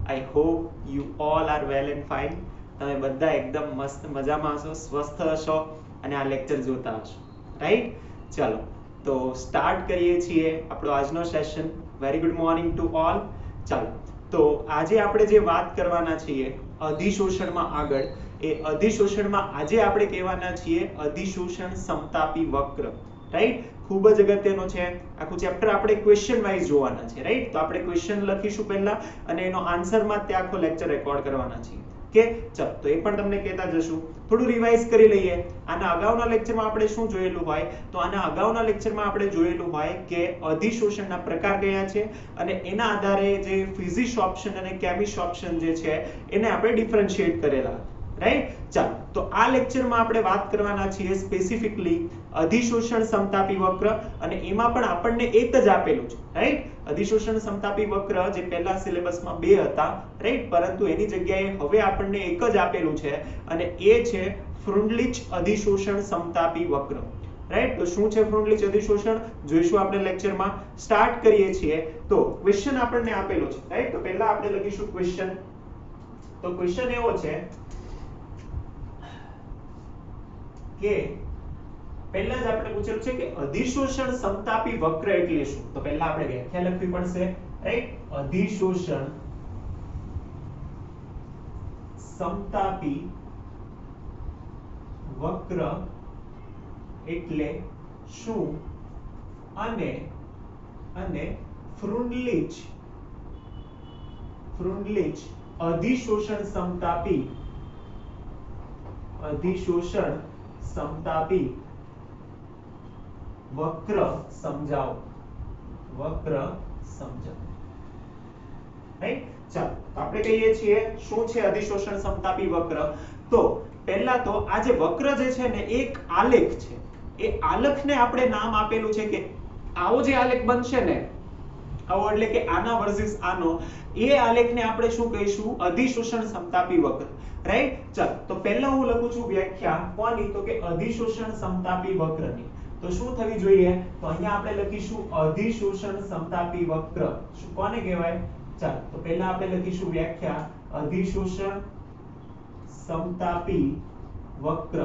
I hope you all are well and fine. તમે બધા એકદમ મસ્ત મજામાં હશો, સ્વસ્થ હશો અને આ લેક્ચર જોતા હશો, રાઈટ? ચાલો તો સ્ટાર્ટ કરીએ છીએ આપણો આજનો session. Very good morning to all. ચાલો તો આજે આપણે જે વાત કરવાના છીએ અધિશોષણમાં આગળ, એ અધિશોષણમાં આજે આપણે કહેવાના છીએ અધિશોષણ સમતાપી વક્ર, રાઈટ? ખૂબ જ અગત્યનો છે. આખું ચેપ્ટર આપણે ક્વેશ્ચન વાઇઝ જોવાના છે, રાઈટ? તો આપણે ક્વેશ્ચન લખીશું પહેલા અને એનો આન્સરમાં તે આખો લેક્ચર રેકોર્ડ કરવાના છીએ. કે ચાલો તો એ પણ તમને કહેતા જશું. થોડું રિવાઇઝ કરી લઈએ. આના અગાઉના લેક્ચરમાં આપણે શું જોયેલું હોય? તો આના અગાઉના લેક્ચરમાં આપણે જોયેલું હોય કે અધિશોષણના પ્રકાર કયા છે અને એના આધારે જે ફિઝિક્સ ઓપ્શન અને કેમિસ્ટ્રી ઓપ્શન જે છે એને આપણે ડિફરન્શિએટ કરેલા, રાઈટ? ચાલો તો આ લેક્ચરમાં આપણે વાત કરવાના છીએ સ્પેસિફિકલી અધિશોષણ સમતાપી વક્ર, અને એમાં પણ આપણને એક જ આપેલું છે, રાઈટ? અધિશોષણ સમતાપી વક્ર જે પહેલા સિલેબસમાં 2 હતા, રાઈટ? પરંતુ એની જગ્યાએ હવે આપણને એક જ આપેલું છે અને એ છે ફ્રુન્ડલીચ અધિશોષણ સમતાપી વક્ર, રાઈટ? તો શું છે ફ્રુન્ડલીચ અધિશોષણ જોઈશું આપણે લેક્ચરમાં. સ્ટાર્ટ કરીએ છીએ. તો ક્વેશ્ચન આપણને આપેલો છે, રાઈટ? તો પહેલા આપણે લખીશું ક્વેશ્ચન. તો ક્વેશ્ચન એવો છે કે પહેલા જ આપણે પૂછેલું છે કે અધિશોષણ સમતાપી વક્ર એટલે શું? તો પહેલા આપણે વ્યાખ્યા લખવી પડશે, રાઈટ? અધિશોષણ સમતાપી વક્ર એટલે શું અને ફ્રુન્ડલીચ અધિશોષણ સમતાપી વક્ર સમજાવો. રાઈટ? ચાલો આપણે કહીએ છીએ શું છે અધિશોષણ સમતાપી વક્ર. તો પહેલા તો આ જે વક્ર જે છે ને એક આલેખ છે. એ આલેખને આપણે નામ આપેલું છે કે આવો જે આલેખ બનશે ને, આવો એટલે કે આના વર્સિસ આનો, એ આલેખને આપણે શું કહીશું? અધિશોષણ સમતાપી વક્ર, રાઈટ? ચાલો તો પહેલા હું લખું છું વ્યાખ્યા કોની? તો કે અધિશોષણ સમતાપી વક્રની. તો શું થવી જોઈએ? તો અહીંયા આપણે લખીશું અધિશોષણ સમતાપી વક્ર. શું કોને કહેવાય? ચાલો તો પહેલા આપણે લખીશું વ્યાખ્યા અધિશોષણ સમતાપી વક્ર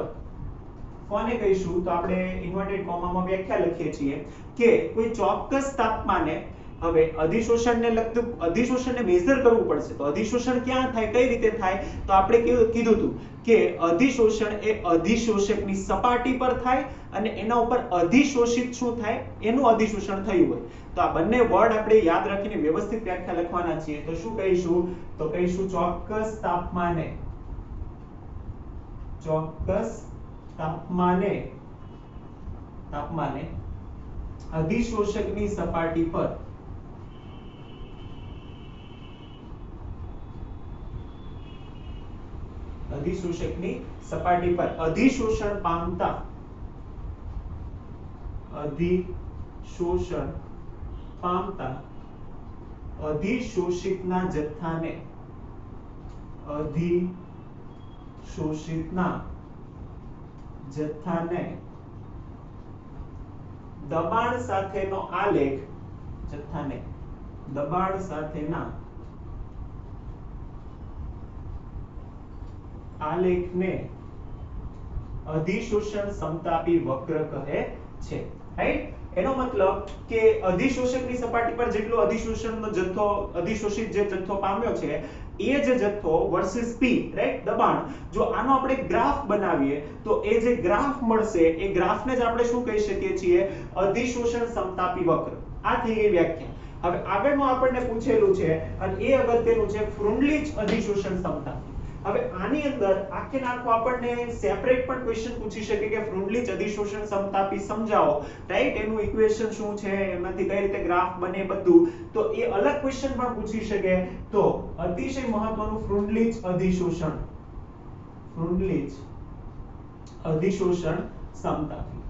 કોને કહીશું? તો આપણે ઇન્વર્ટેડ કોમામાં વ્યાખ્યા લખીએ છીએ કે કોઈ ચોક્કસ તાપમાને, હવે અધિશોષણને લગતું અધિશોષણને મેઝર કરવું પડશે. તો અધિશોષણ ક્યાં થાય, કઈ રીતે થાય? તો આપણે કીધું હતું કે અધિશોષણ એ અધિશોષકની સપાટી પર થાય અને એના ઉપર અધિશોષિત શું થાય? એનું અધિશોષણ થયું હોય. તો આ બંને વર્ડ આપણે યાદ રાખીને વ્યવસ્થિત વ્યાખ્યા લખવાના છીએ. તો શું કહીશું? તો કહીશું ચોક્કસ તાપમાને અધિશોષકની સપાટી પર અધિશોષણ પામતા અધિશોષિતના જથ્થાને દબાણ સાથેનો આલેખને અધિશોષણ સમતાપી વક્ર કહે છે, રાઈટ? એનો મતલબ કે અધિશોષકની સપાટી પર જેટલો અધિશોષણનો જથ્થો, અધિશોષિત જે જથ્થો પામ્યો છે, એ જે જથ્થો વર્સિસ P, રાઈટ? દબાણ. જો આનો આપણે ગ્રાફ બનાવીએ તો એ જે ગ્રાફ મળશે એ ગ્રાફને જ આપણે શું કહી શકીએ છીએ? અધિશોષણ સમતાપી વક્ર. આ થઈ ગઈ વ્યાખ્યા. હવે આગળનું આપણને પૂછેલું છે અને એ અગત્યનું છે ફ્રુન્ડલીચ અધિશોષણ સમતાપી. હવે આની અંદર આખે આખો આપણને સેપરેટ પણ ક્વેશ્ચન પૂછી શકે કે ફ્રુન્ડલીચ અધિશોષણ સમતાપી સમજાવો, રાઈટ? એનું ઇક્વેશન શું છે, એમાંથી કઈ રીતે ગ્રાફ બને, બધું. તો એ અલગ ક્વેશ્ચન પણ પૂછી શકે. તો અતિશય મહત્વનું ફ્રુન્ડલીચ અધિશોષણ સમતાપી.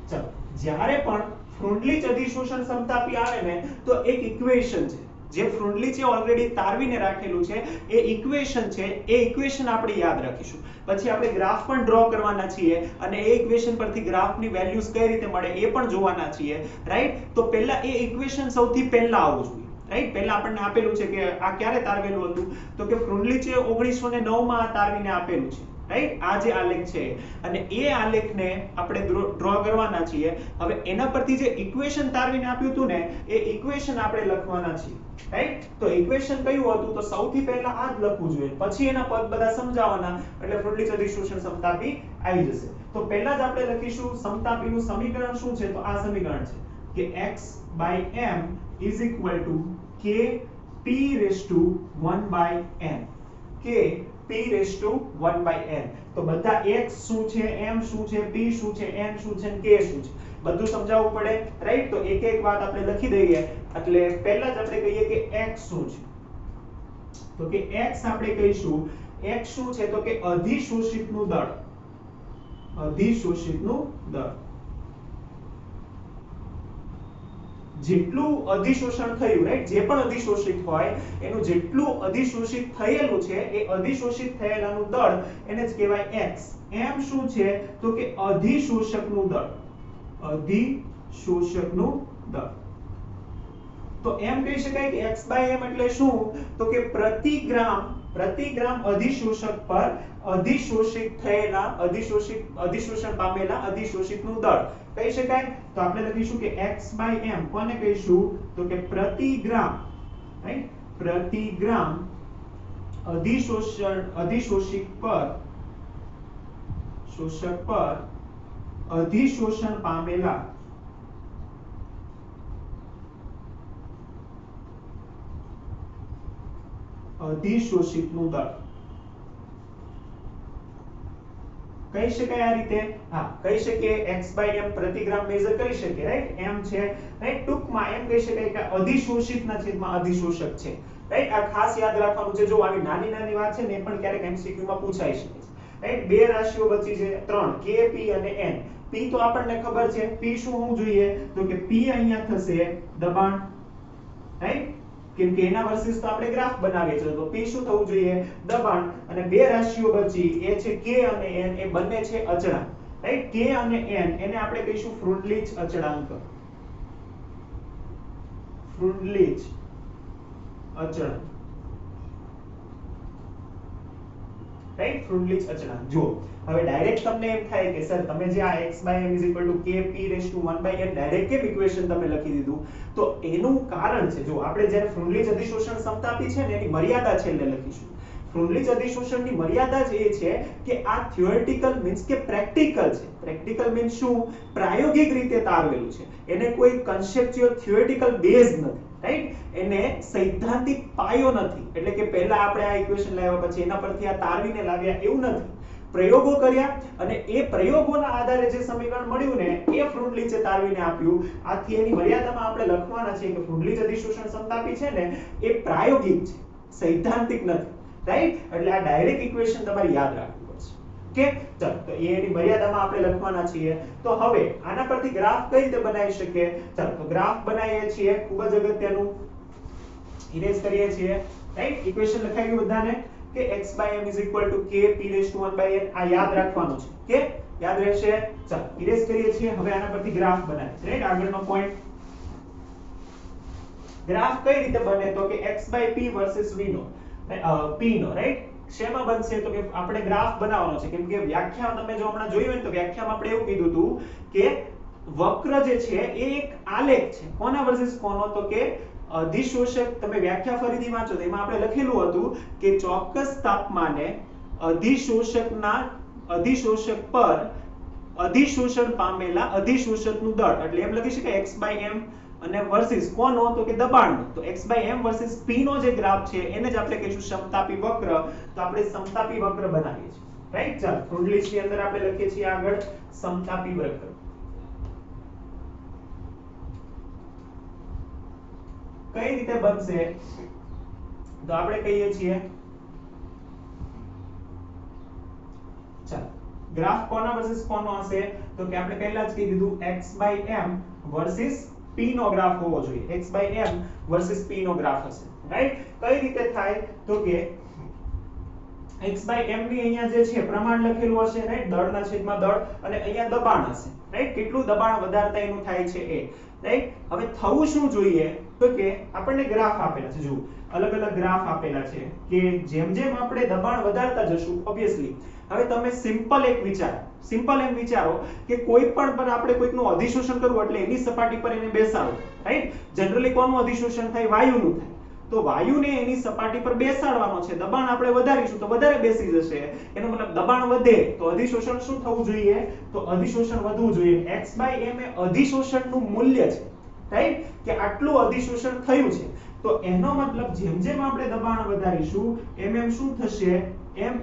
ચાલો જ્યારે પણ ફ્રુન્ડલીચ અધિશોષણ સમતાપી આવે ને તો એક ઇક્વેશન છે જે ફ્રુન્ડલીચે ઓલરેડી તારવીને રાખેલું છે. એ ઇક્વેશન છે, એ ઇક્વેશન આપણે યાદ રાખીશું. પછી આપણે ગ્રાફ પણ ડ્રો કરવાના છીએ અને એ ઇક્વેશન પરથી ગ્રાફની વેલ્યુઝ કઈ રીતે મળે એ પણ જોવાના છીએ, રાઈટ? તો પહેલા એ ઇક્વેશન સૌથી પહેલા આવવું જોઈએ. રાઈટ પહેલા આપણને આપેલું છે કે આ ક્યારે તારવેલું હતું તો કે ફ્રુન્ડલીચે 1909 માં તારવીને આપેલું છે રાઈટ આ જે આલેખ છે અને એ આલેખને આપણે ડ્રો કરવાના છીએ હવે એના પરથી જે ઇક્વેશન તારવીને આપ્યું હતું ને એ ઇક્વેશન આપણે લખવાના છીએ રાઈટ તો ઇક્વેશન કયું હતું તો સૌથી પહેલા આ જ લખવું જોઈએ પછી એના પદ બધા સમજાવવાના એટલે ફ્રુન્ડલીચ અધિશોષણ સમતાપી આવી જશે તો પહેલા જ આપણે લખીશું સમતાપીનું સમીકરણ શું છે તો આ સમીકરણ છે કે x m is equal to k p raised to 1 by n k p raised to 1 by n તો બધા x શું છે m શું છે p શું છે n શું છે k શું છે બધું સમજાવવું પડે રાઈટ તો એક એક વાત આપણે લખી દઈએ એટલે પહેલા જ આપણે કહીએ કે x શું છે તો કે x આપણે કહીશું x શું છે તો કે અધિશોષિતનું દળ જેટલું અધિશોષણ થયું રાઈટ જે પણ અધિશોષિત હોય એનું જેટલું અધિશોષિત થયેલું છે એ અધિશોષિત થયેલાનું દળ એને જ કહેવાય x m શું છે તો કે અધિશોષકનું દળ તો એમ કહી શકાય કે x/m એટલે શું તો કે પ્રતિ ગ્રામ અધિશોષક પર અધિશોષિત થયેલા અધિશોષણ પામેલા અધિશોષિતનું દળ કહી શકાય તો આપણે લખીશું કે x/m કોને કહીશું તો કે પ્રતિ ગ્રામ રાઈટ પ્રતિ ગ્રામ અધિશોષિત પર શોષક પર અધિશોષણ પામેલા અધિશોષિતનું દળ કહી શકાય આ રીતે હા કહી શકીએ x/m પ્રતિ ગ્રામ મેઝર કરી શકીએ રાઈટ m છે રાઈટ ટૂંકમાં એમ કહી શકાય કે અધિશોષિતના છેદમાં અધિશોષક છે રાઈટ આ ખાસ યાદ રાખવાનું છે જો આવી નાની વાત છે ને એ પણ ક્યારેક MCQ માં પૂછાઈ શકે છે રાઈટ બે રાશિઓ બચી છે ત્રણ k p અને n p તો આપણને ખબર છે p શું હોવું જોઈએ તો કે p અહીંયા થશે દબાણ રાઈટ કેમ કે એના વર્સિસ તો આપણે ગ્રાફ બનાવીએ છીએ તો p શું થવું જોઈએ દબાણ અને બે રાશિઓ બચી એ છે k અને n એ બંને છે અચળાંક રાઈટ k અને n એને આપણે કહીશું ફ્રુન્ડલીચ અચળાંક રાઈટ ફ્રુન્ડલીચ અચળાંક જો હવે ડાયરેક્ટ તમને એમ થાય કે સર તમે જે આ x/m = k p raised to 1 by n direct કેમ ઇક્વેશન તમે લખી દીધું તો એનું કારણ છે જો આપણે જ્યારે ફ્રુન્ડલીચ અધિશોષણ સમતાપી છે ને એની મર્યાદા છેલ્લે લખીશું ફ્રુન્ડલીચ અધિશોષણની મર્યાદા જ એ છે કે આ થિયોરેટિકલ મીન્સ કે પ્રેક્ટિકલ છે પ્રેક્ટિકલ મીન્સ શું પ્રાયોગિક રીતે તારવેલું છે એને કોઈ કન્સેપ્ચ્યુઅલ થિયોરેટિકલ બેઝ નથી રાઈટ એને સૈદ્ધાંતિક પાયો નથી એટલે કે પહેલા આપણે આ ઇક્વેશન લાવ્યા પછી એના પરથી આ તારવીને લાવ્યા એવું નથી પ્રયોગો કર્યા અને એ પ્રયોગોના આધારે જે સમીકરણ મળ્યું ને એ ફ્રુન્ડલીચે તારવીને આપ્યું આથી એની મર્યાદામાં આપણે લખવાના છે કે ફ્રુન્ડલીચ અધિશોષણ સમતાપી છે ને એ પ્રાયોગિક છે સૈદ્ધાંતિક નથી રાઈટ એટલે આ ડાયરેક્ટ ઇક્વેશન તમારે યાદ રાખવી પડશે ઓકે ચાલો તો એની મર્યાદામાં આપણે લખવાના છીએ તો હવે આના પરથી ગ્રાફ કઈ રીતે બનાવી શકીએ ચાલો તો ગ્રાફ બનાવીએ છીએ ખૂબ જ અગત્યનું ઇરેઝ કરીએ છીએ રાઈટ ઇક્વેશન લખાઈ ગયું બધાને કે x/m = k p raised to 1 by n આ યાદ રાખવાનું છે કે યાદ રહેશે ચાલો ઇરેઝ કરીએ છીએ હવે આના પરથી ગ્રાફ બનાવીએ રાઈટ આગળનો પોઈન્ટ ગ્રાફ કઈ રીતે બને તો કે x/p વર્સિસ v નો p નો રાઈટ શેમાં બનશે તો કે આપણે ગ્રાફ બનાવવાનો છે કેમ કે વ્યાખ્યા તમે જો હમણાં જોયું હોય તો વ્યાખ્યામાં આપણે એવું કીધું હતું કે વક્ર જે છે એ એક આલેખ છે કોના વર્સિસ કોનો તો કે અધિશોષક તમે વ્યાખ્યા ફરીથી વાંચો તો એમાં આપણે લખેલું હતું કે ચોક્કસ તાપમાને અધિશોષક પર અધિશોષણ પામેલા અધિશોષકનું દળ એટલે એમ લખી શકાય x/m અને વર્સિસ કોનો તો કે દબાણનો તો x/m વર્સિસ p નો જે ગ્રાફ છે એને જ આપણે કહીશું સમતાપી વક્ર તો આપણે સમતાપી વક્ર બનાવીએ છીએ રાઈટ ચાલો ફ્રુન્ડલીચ ની અંદર આપણે લખીએ છીએ આગળ સમતાપી વક્ર કઈ રીતે બનશે તો આપણે કહીએ છીએ ચાલો ગ્રાફ કોના વર્સિસ કોનો હશે તો કે આપણે પહેલા જ કહી દીધું x/m વર્સિસ p નો ગ્રાફ હોવો જોઈએ x/m વર્સિસ p નો ગ્રાફ હશે રાઈટ કઈ રીતે થાય તો કે x/m ની અહીંયા જે છે પ્રમાણ લખેલું હશે રાઈટ દળના છેદમાં દળ અને અહીંયા દબાણ હશે રાઈટ કેટલું દબાણ વધારતા એનું થાય છે એ રાઈટ હવે થવું શું જોઈએ તો કે આપણને ગ્રાફ આપેલા છે, જો અલગ અલગ ગ્રાફ આપેલા છે કે જેમ જેમ આપણે દબાણ વધારતા જશું ઓબ્વિયસલી હવે તમે સિમ્પલ એમ વિચારો કે કોઈ પણ પર આપણે કોઈકનું અધિશોષણ કરવું એટલે એની સપાટી પર એને બેસાડો, રાઈટ? જનરલી કોનું અધિશોષણ થાય? વાયુનું થાય. તો વાયુને એની સપાટી પર બેસાડવાનો છે, દબાણ આપણે વધારીશું તો વધારે બેસી જશે, એનો મતલબ દબાણ વધે તો અધિશોષણ શું થવું જોઈએ? તો અધિશોષણ વધવું જોઈએ. x/m એ અધિશોષણનું મૂલ્ય છે, રાઈટ? કે આટલું અધિશોષણ થયું છે, તો એનો મતલબ જેમ જેમ આપણે દબાણ વધારીશું એમ શું થશે? એમ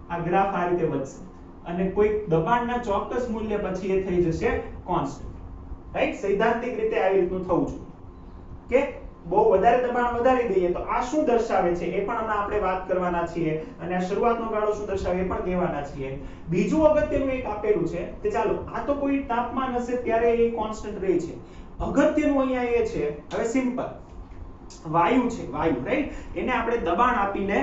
આ ગ્રાફ આ રીતે વધશે અને કોઈ દબાણના ચોક્કસ મૂલ્ય પછી એ થઈ જશે કોન્સ્ટન્ટ, રાઈટ? સૈદ્ધાંતિક રીતે આવી રીતનું થવું જોઈએ કે બહુ વધારે દબાણ વધારી દઈએ તો આ શું દર્શાવે છે એ પણ હમણાં આપણે વાત કરવાના છીએ અને આ શરૂઆતનો ગાળો શું દર્શાવે એ પણ કહેવાના છીએ. બીજું અગત્યનું એક આપેલું છે કે ચાલો આ તો કોઈ તાપમાન હશે ત્યારે એ કોન્સ્ટન્ટ રહે છે. અગત્યનું અહીંયા એ છે, હવે સિમ્પલ વાયુ છે, વાયુ, રાઈટ? એને આપણે દબાણ આપીને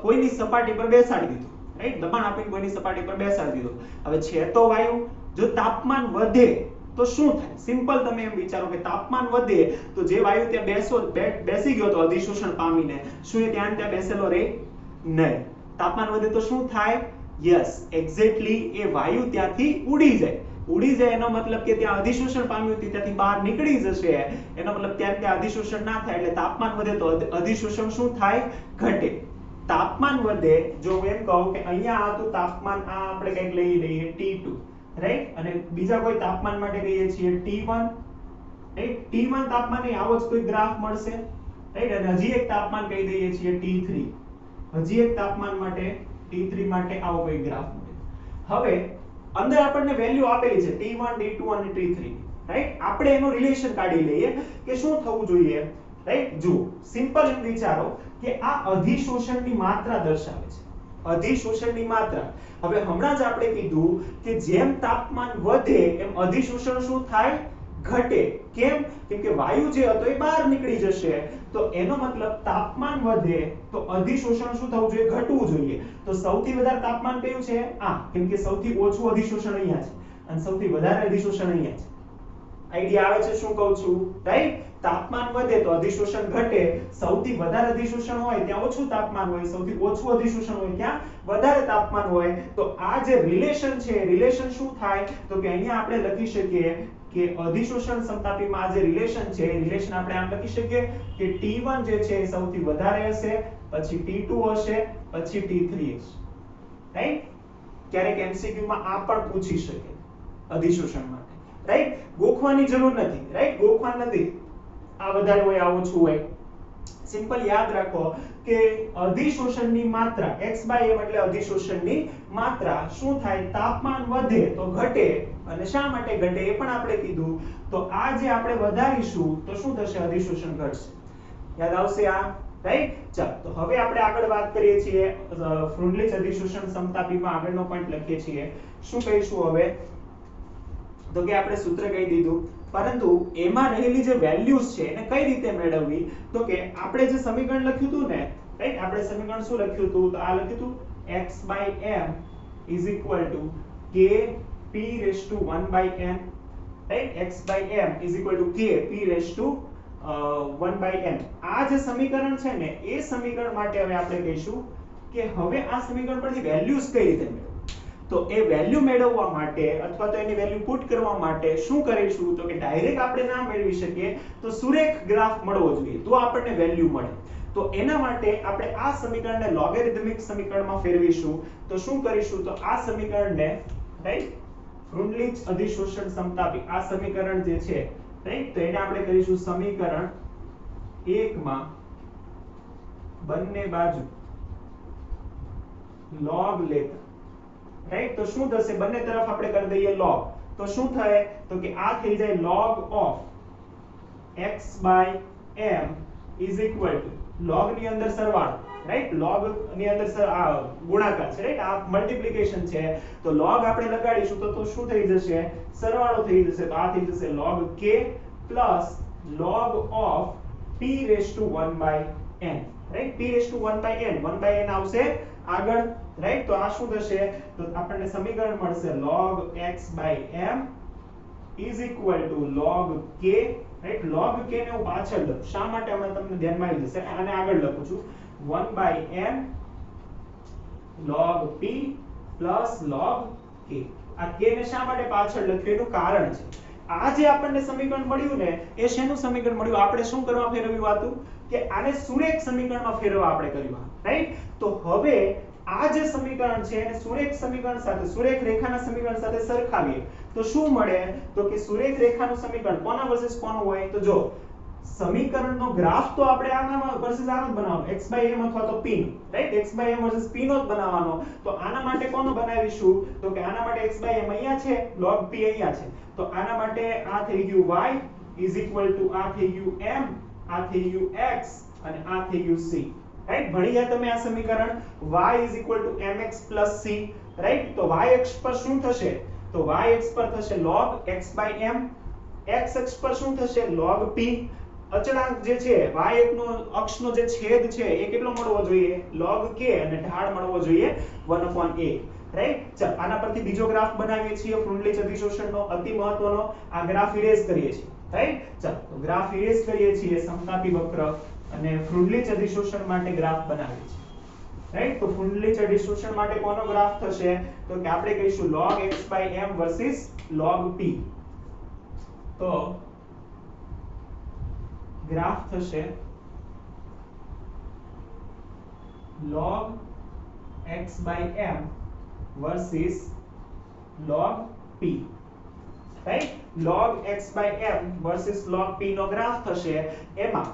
કોઈની સપાટી પર બેસાડી દીધું, રાઈટ? દબાણ આપીને કોઈની સપાટી પર બેસાડી દીધું. હવે છે તો વાયુ, જો તાપમાન વધે તો શું થાય? સિમ્પલ તમે એમ વિચારો કે તાપમાન વધે તો જે વાયુ ત્યાં બેસી ગયો તો અધિશોષણ પામીને, શું એ ત્યાં બેસેલો રહે? નહીં. તાપમાન વધે તો શું થાય? યસ, એક્ઝેક્ટલી એ વાયુ ત્યાંથી ઉડી જાય. એનો મતલબ કે ત્યાં અધિશોષણ પામ્યું હતું ત્યાંથી બહાર નીકળી જશે, એનો મતલબ ત્યાં અધિશોષણ ના થાય એટલે તાપમાન વધે તો અધિશોષણ શું થાય? ઘટે. તાપમાન વધે, જો હું એમ કહું કે અહીંયા આવતું તાપમાન આ આપણે કંઈક લઈ લઈએ T2, રાઈટ? અને બીજા કોઈ તાપમાન માટે કહીએ છીએ T1, રાઈટ? T1 તાપમાને આવો જ કોઈ ગ્રાફ મળશે, રાઈટ? અને હજી એક તાપમાન કહી દઈએ છીએ T3, હજી એક તાપમાન માટે T3 માટે આવો કોઈ ગ્રાફ મળે. હવે અંદર આપણને વેલ્યુ આપેલી છે T1, T2 અને T3, રાઈટ? આપણે એનું રિલેશન કાઢી લઈએ કે શું થવું જોઈએ, રાઈટ? જો સિમ્પલ એમ વિચારો કે આ અધિશોષણની માત્રા દર્શાવે છે, અધિશોષણની માત્રા. હવે હમણાં જ આપણે કીધું કે જેમ તાપમાન વધે એમ અધિશોષણ શું થાય? ઘટે. કેમ? કેમ કે વાયુ જે હતો એ બહાર નીકળી જશે, તો એનો મતલબ તાપમાન વધે તો અધિશોષણ શું થવું જોઈએ? ઘટવું જોઈએ. તો સૌથી વધારે તાપમાન કયું છે? આ, કેમ કે સૌથી ઓછું અધિશોષણ અહીંયા છે અને સૌથી વધારે અધિશોષણ અહીંયા છે. આઈડિયા આવે છે શું કહું છું, રાઈટ? તાપમાન વધે તો અધિશોષણ ઘટે, સૌથી વધારે અધિશોષણ હોય ત્યાં ઓછું તાપમાન હોય, સૌથી ઓછું અધિશોષણ હોય ત્યાં વધારે તાપમાન હોય. તો આ જે રિલેશન છે, રિલેશન શું થાય? તો કે અહીંયા આપણે લખી શકીએ કે અધિશોષણ સમતાપીમાં આ જે રિલેશન છે, રિલેશન આપણે આમ લખી શકીએ કે T1 જે છે એ સૌથી વધારે હશે, પછી T2 હશે, પછી T3 હશે, રાઈટ? ક્યારેક MCQ માં આ પણ પૂછી શકે અધિશોષણ માટે, રાઈટ? ગોખવાની જરૂર નથી, રાઈટ? ગોખવા નથી, આ વધારે હોય આ ઓછું હોય. સિમ્પલ યાદ રાખો કે અધિશોષણની માત્રા x/m એટલે અધિશોષણની માત્રા શું થાય? તાપમાન વધે તો ઘટે, અને શા માટે ઘટે એ પણ આપણે કીધું. તો આ જે આપણે વધારીશું તો શું થશે? અધિશોષણ ઘટશે. યાદ આવશે આ, રાઈટ? ચાલો, તો હવે આપણે આગળ વાત કરીએ છીએ ફ્રુન્ડલીચ અધિશોષણ સમતાપીમાં આગળનો પોઈન્ટ લખીએ છીએ. શું કહીશું હવે? તો કે આપણે સૂત્ર કહી દીધું, પરંતુ એમાં રહેલી જે વેલ્યુઝ છે એને કઈ રીતે મેળવવી? તો કે આપણે જે સમીકરણ લખ્યું હતું ને, રાઈટ? આપણે સમીકરણ શું લખ્યું હતું? તો આ લખ્યું હતું x/m = kp⁴ right? x/m = kp⁴ આ જે સમીકરણ છે ને એ સમીકરણ માટે હવે આપણે કહીશું કે હવે આ સમીકરણ પરથી વેલ્યુઝ કઈ રીતે મેળવવી? તો એ વેલ્યુ મેળવવા માટે અથવા તો એની વેલ્યુ પુટ કરવા માટે શું કરીશું? તો કે ડાયરેક્ટ આપણે ના મેળવી શકીએ, તો સુરેખ ગ્રાફ મળવો જોઈએ તો આપણને વેલ્યુ મળે. તો એના માટે આપણે આ સમીકરણને લોગેરિધમિક સમીકરણમાં ફેરવીશું. તો શું કરીશું? તો આ સમીકરણને, રાઈટ? ફ્રુન્ડલીચ અધિશોષણ સમતાપી આ સમીકરણ જે છે, રાઈટ? તો એને આપણે કરીશું સમીકરણ 1 માં બંને બાજુ log લેતા, રાઈટ? તો શું થશે? બંને તરફ આપણે કરી દઈએ log, તો શું થાય? તો કે આ થઈ જાય log of x/m = log ની અંદર સરવાળો, રાઈટ? log ની અંદર ગુણાકાર છે, રાઈટ? આ મલ્ટીપ્લિકેશન છે, તો log આપણે લગાડીશું તો શું થઈ જશે? સરવાળો થઈ જશે. તો આ થઈ જશે log k + log of p⁴n, right? p⁴n 1/n આવશે આગળ, રાઈટ? તો આ શું થશે? તો આપણને સમીકરણ મળશે log x/m = log k right log k ને હું પાછળ લખું શા માટે હમણાં તમને ધ્યાનમાં આવી જશે આને આગળ લખું છું 1/m log p plus log k આ k ને શા માટે પાછળ લખ્યું એનું કારણ છે આ જે આપણને સમીકરણ મળ્યું ને એ શેનું સમીકરણ મળ્યું આપણે શું કરવા ફેરવ્યું હતું કે આને સુરેખ સમીકરણમાં ફેરવવા આપણે કર્યું રાઈટ તો હવે આ જે સમીકરણ છે એને સુરેખ સમીકરણ સાથે સુરેખ રેખાના સમીકરણ સાથે સરખાવીએ તો શું મળે તો કે સુરેખ રેખાનું સમીકરણ કોના વર્સિસ કોનું હોય તો જો સમીકરણનો ગ્રાફ તો આપણે આના વર્સિસ આનો જ બનાવવાનો x/m અથવા તો p right x/m versus p નો જ બનાવવાનો તો આના માટે કોનો બનાવીશું તો કે આના માટે x/m અહીંયા છે log p અહીંયા છે તો આના માટે આ થઈ ગયું y આ થઈ ગયું m આ થઈ ગયું x અને આ થઈ ગયું c રાઈટ ભણી ગયા તમે આ સમીકરણ y mx c રાઈટ તો y અક્ષ પર શું થશે તો y અક્ષ પર થશે log x/m x અક્ષ પર શું થશે log p અચળાંક જે છે y અક્ષનો જે છેદ છે એ કેટલો મળવો જોઈએ log k અને ઢાળ મળવો જોઈએ 1/a રાઈટ ચાલ આના પરથી બીજો ગ્રાફ બનાવીએ છીએ ફ્રુન્ડલીચ અધિશોષણનો અતિ મહત્વનો આ ગ્રાફ ઇરેઝ કરીએ છીએ રાઈટ ચાલ તો ગ્રાફ ઇરેઝ કરીએ છીએ સમતાપી વક્ર અને ફ્રુન્ડલીચ અધિશોષણ માટે ગ્રાફ બનાવીએ છીએ રાઈટ તો ફ્રુન્ડલીચ અધિશોષણ માટે કોનો ગ્રાફ થશે તો કે આપણે કહીશું log x/m versus log p તો ગ્રાફ થશે log x/m versus log p right log x/m versus log p નો ગ્રાફ થશે એમાં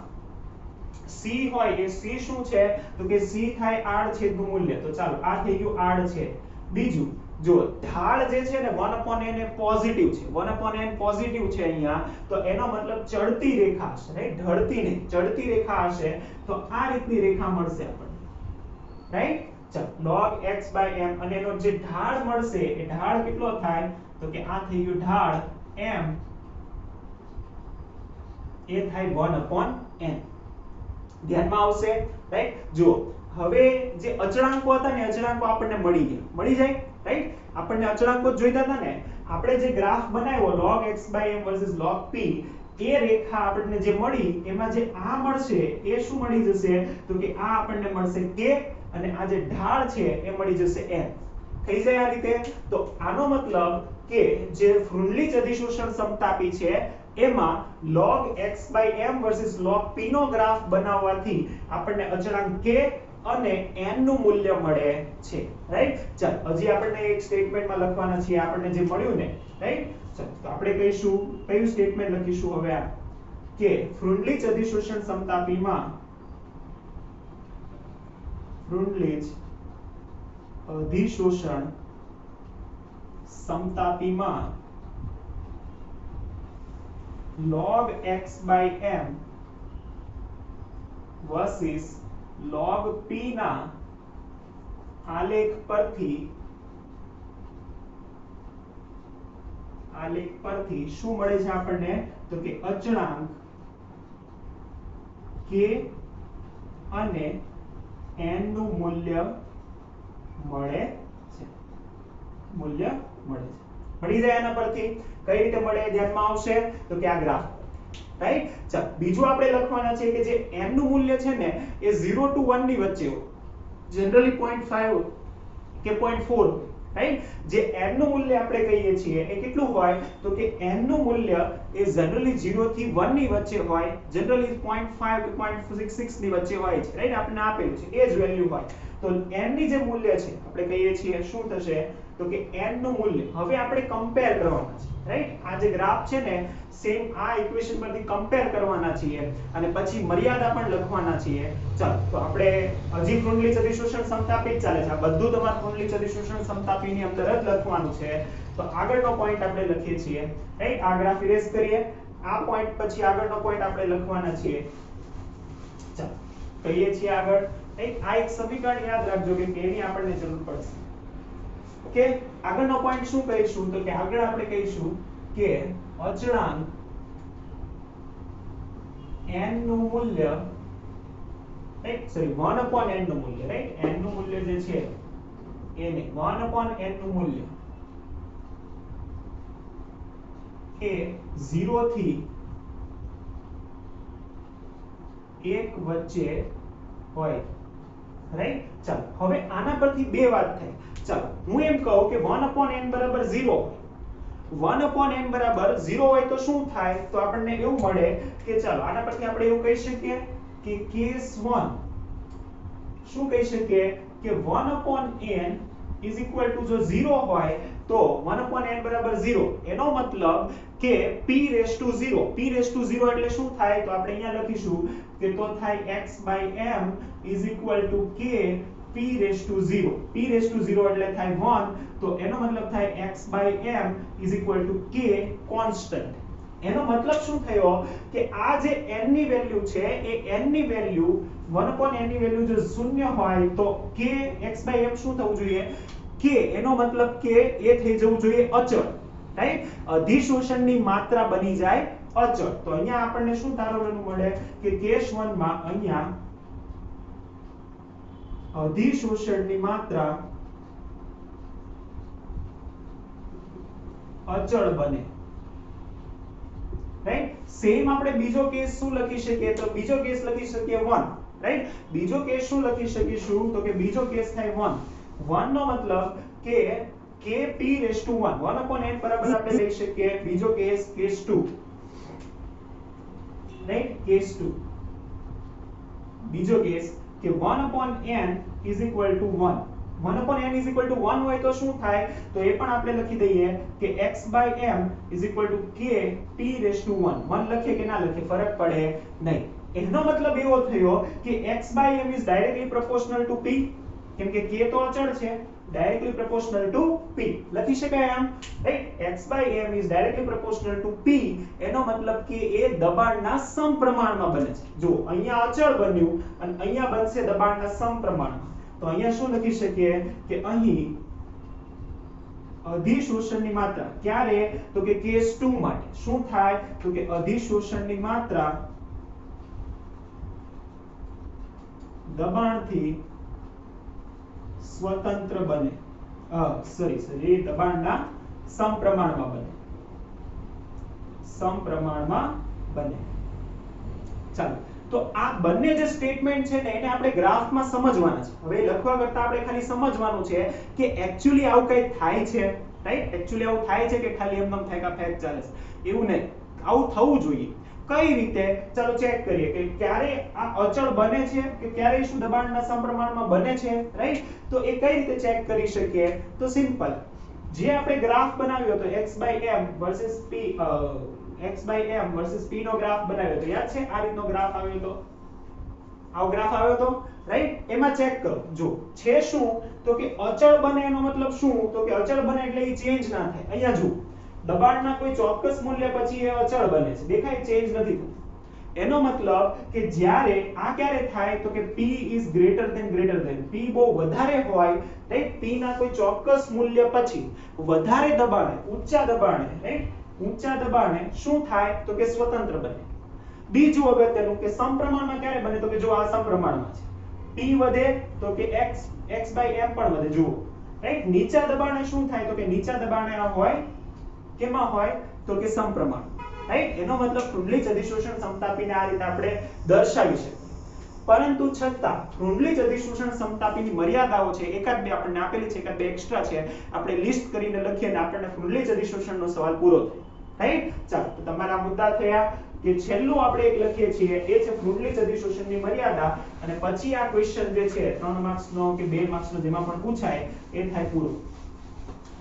c હોય એ c શું છે તો કે c થાય આડછેદનું મૂલ્ય તો ચાલો આ થઈ ગયું આડછેદ બીજું જો ઢાળ જે છે ને 1/n એ પોઝિટિવ છે 1/n પોઝિટિવ છે અહીંયા તો એનો મતલબ ચડતી રેખા હશે રાઈટ ઢળતી નહીં ચડતી રેખા હશે તો આ રીતની રેખા મળશે આપણને રાઈટ ચાલો log x/m અને એનો જે ઢાળ મળશે એ ઢાળ કેટલો થાય તો કે આ થઈ ગયું ઢાળ m એ થાય 1/n ધ્યાનમાં આવશે રાઈટ જો હવે જે અચળાંકો હતા ને અચળાંકો આપણને મળી જાય રાઈટ આપણને અચળાંકો જોઈતા હતા ને આપણે જે ગ્રાફ બનાવ્યો log x/m versus log p એ રેખા આપણને જે મળી એમાં જે આ મળશે એ શું મળી જશે તો કે આ આપણને મળશે k અને આ જે ઢાળ છે એ મળી જશે m થઈ જાય આ રીતે તો આનો મતલબ કે જે ફ્રુન્ડલીચ અધિશોષણ સમતાપી છે એમાં log x/m versus log p નો ગ્રાફ બનાવવાથી આપણને અચળાંક k અને n નું મૂલ્ય મળે છે રાઈટ ચાલ હજી આપણને એક સ્ટેટમેન્ટમાં લખવાના છે આપણને જે મળ્યું ને રાઈટ ચાલ તો આપણે કહીશું કયું સ્ટેટમેન્ટ લખીશું હવે આ કે ફ્રુન્ડલીચ અધિશોષણ સમતાપીમાં ફ્રુન્ડલીચ અધિશોષણ સમતાપીમાં log x/m versus log p ના આલેખ પરથી શું મળે છે આપણને તો કે અચળાંક k અને n નું મૂલ્ય મળે છે મળી જાય આના પરથી કઈ રીતે મળે ધ્યાનમાં આવશે તો કે આ ગ્રાફ રાઈટ ચાલ બીજું આપણે લખવાના છે કે જે n નું મૂલ્ય છે ને એ 0 to 1 ની વચ્ચે હોય જનરલી 0.5 કે 0.4 રાઈટ જે n નું મૂલ્ય આપણે કહીએ છીએ એ કેટલું હોય તો કે n નું મૂલ્ય એ જનરલી 0 થી 1 ની વચ્ચે હોય જનરલી 0.5 કે 0.66 ની વચ્ચે હોય છે રાઈટ આપણે આપેલું છે એ જ વેલ્યુ હોય તો n ની જે મૂલ્ય છે આપણે કહીએ છીએ શું થશે તો કે n નું મૂલ્ય હવે આપણે કમ્પેર કરવાના છે રાઈટ આ જે ગ્રાફ છે ને સેમ આ ઇક્વેશન પરથી કમ્પેર કરવાના છીએ અને પછી મર્યાદા પણ લખવાના છીએ ચાલો તો આપણે હજી ફ્રુન્ડલીચ અધિશોષણ સમતાપી ચાલે છે આ બધું તમારે ફ્રુન્ડલીચ અધિશોષણ સમતાપીની અંદર જ લખવાનું છે તો આગળનો પોઈન્ટ આપણે લખીએ છીએ રાઈટ આ ગ્રાફ ઇરેઝ કરીએ આ પોઈન્ટ પછી આગળનો પોઈન્ટ આપણે લખવાના છીએ ચાલો કહીએ છીએ આગળ રાઈટ આ એક સમીકરણ યાદ રાખજો કે એની આપણને જરૂર પડશે ઓકે આગળનો પોઈન્ટ શું કહીશું તો કે આગળ આપણે કહીશું કે અચળાંક n નું મૂલ્ય રાઈટ સોરી 1/n નું મૂલ્ય રાઈટ n નું મૂલ્ય જે છે એને 1/n નું મૂલ્ય એ 0 થી એક વચ્ચે હોય, રાઈટ? ચાલો હવે આના પરથી બે વાત થાય. ચાલો હું એમ કહું કે 1/n બરાબર 0, 1/n બરાબર 0 હોય તો શું થાય? તો આપણને એવું મળે કે ચાલો આના પરથી આપણે એવું કહી શકીએ કે કેસ 1 શું કહી શકીએ કે 1/n is equal to જો 0 હોય તો 1/n બરાબર 0, એનો મતલબ કે p raised to 0, p raised to 0 એટલે શું થાય? તો આપણે અહીંયા લખીશું કે તો થાય x/m is equal to k p raised to 0, p raised to 0 એટલે થાય 1, તો એનો મતલબ થાય x/m is equal to k constant. એનો મતલબ શું થયો કે આ જે n ની વેલ્યુ છે એ n ની વેલ્યુ 1/n ની વેલ્યુ જો 0 હોય તો k x/m શું થવું જોઈએ? k, એનો મતલબ કે એ થઈ જવું જોઈએ અચળ, રાઈટ? અધિશોષણની માત્રા બની જાય અચળ. તો અહીંયા આપણને શું તારવવાનું મળે કે કેસ 1 માં અહીંયા અધિશોષણની માત્રા અચળ બને, રાઈટ? સેમ આપણે બીજો કેસ શું લખી શકીએ? તો બીજો કેસ લખી શકીએ 1, રાઈટ? બીજો કેસ શું લખી શકીશું? તો કે બીજો કેસ થાય 1. 1 નો મતલબ કે kp raised to 1, 1/n બરાબર આપણે લઈ શકીએ બીજો કેસ કેસ 2, રાઈટ? કેસ 2 બીજો કેસ કે 1/n is equal to 1, 1/n is equal to 1 હોય તો શું થાય? તો એ પણ આપણે લખી દઈએ કે x/m is equal to k p raised to 1. 1 લખીએ કે ના લખીએ ફરક પડે નહીં. એનો મતલબ એવો થયો કે x/m is directly proportional to p, કેમ કે k તો અચળ છે, directly proportional to p લખી શકાય આમ, right? x/m is directly proportional to p, એનો મતલબ કે એ દબાણના સમપ્રમાણમાં બને છે. જો અહીંયા અચળ બન્યું અને અહીંયા બનશે દબાણના સમપ્રમાણમાં, તો અહીંયા શું લખી શકીએ કે અહીં અધિશોષણની માત્રા ક્યારે? તો કે કેસ 2 માટે શું થાય? તો કે અધિશોષણની માત્રા દબાણથી સ્વતંત્ર બને, સોરી દબાણના સમપ્રમાણમાં બને, સમપ્રમાણમાં બને. ચાલો તો આ બંને જે સ્ટેટમેન્ટ છે ને એને આપણે ગ્રાફમાં સમજવાના છે. હવે લખવા કરતા આપણે ખાલી સમજવાનું છે કે એક્ચ્યુઅલી આવું કઈ થાય છે, રાઈટ? એક્ચ્યુઅલી આવું થાય છે કે ખાલી એમનેમ ફેંકા ફેંક ચાલે છે? એવું નહીં, આવું થવું જોઈએ. કઈ રીતે? ચાલો ચેક કરીએ કે ક્યારે આ અચળ બને છે કે ક્યારે શું દબાણના સમપ્રમાણમાં બને છે, રાઈટ? તો એ કઈ રીતે ચેક કરી શકીએ? તો સિમ્પલ, જે આપણે ગ્રાફ બનાવ્યો તો x/m versus p, x/m versus p નો ગ્રાફ બનાવ્યો તો યાદ છે? આ રીતનો ગ્રાફ આવ્યો તો, આવો ગ્રાફ આવ્યો તો, રાઈટ? એમાં ચેક કરો, જો છે શું? તો કે અચળ બને એનો મતલબ શું? તો કે અચળ બને એટલે એ ચેન્જ ના થાય. અહીંયા જો દબાણના કોઈ ચોક્કસ મૂલ્ય પછી એ અચળ બને છે, દેખાય? ચેન્જ નથી થતું. એનો મતલબ કે જ્યારે આ ક્યારે થાય? તો કે p is greater than, p બહુ વધારે હોય, રાઈટ? p ના કોઈ ચોક્કસ મૂલ્ય પછી વધારે દબાણે, ઊંચા દબાણે, રાઈટ? ઊંચા દબાણે શું થાય? તો કે સ્વતંત્ર બને. બીજું અગત્યનું કે સમપ્રમાણમાં ક્યારે બને? તો કે જો આ સમપ્રમાણમાં છે, p વધે તો કે x/m પણ વધે. જુઓ, રાઈટ? નીચા દબાણે શું થાય? તો કે નીચા દબાણે આ હોય, કેમાં હોય? તો કે સમપ્રમાણ, રાઈટ? એનો મતલબ ફ્રુન્ડલીચ અધિશોષણ સમતાપીને આ રીતે આપણે દર્શાવી શકીએ. પરંતુ છતાં ફ્રુન્ડલીચ અધિશોષણ સમતાપીની મર્યાદાઓ છે, એકાદ બે આપણને આપેલી છે, એકાદ બે એક્સ્ટ્રા છે, આપણે લિસ્ટ કરીને લખીએ અને આપણને ફ્રુન્ડલીચ અધિશોષણનો સવાલ પૂરો થાય, રાઈટ? ચાલો તો તમારા મુદ્દા થયા કે છેલ્લું આપણે એક લખીએ છીએ એ છે ફ્રુન્ડલીચ અધિશોષણની મર્યાદા, અને પછી આ ક્વેશ્ચન જે છે 3 માર્ક્સનો કે 2 માર્ક્સનો જેમાં પણ પૂછાય એ થાય પૂરો,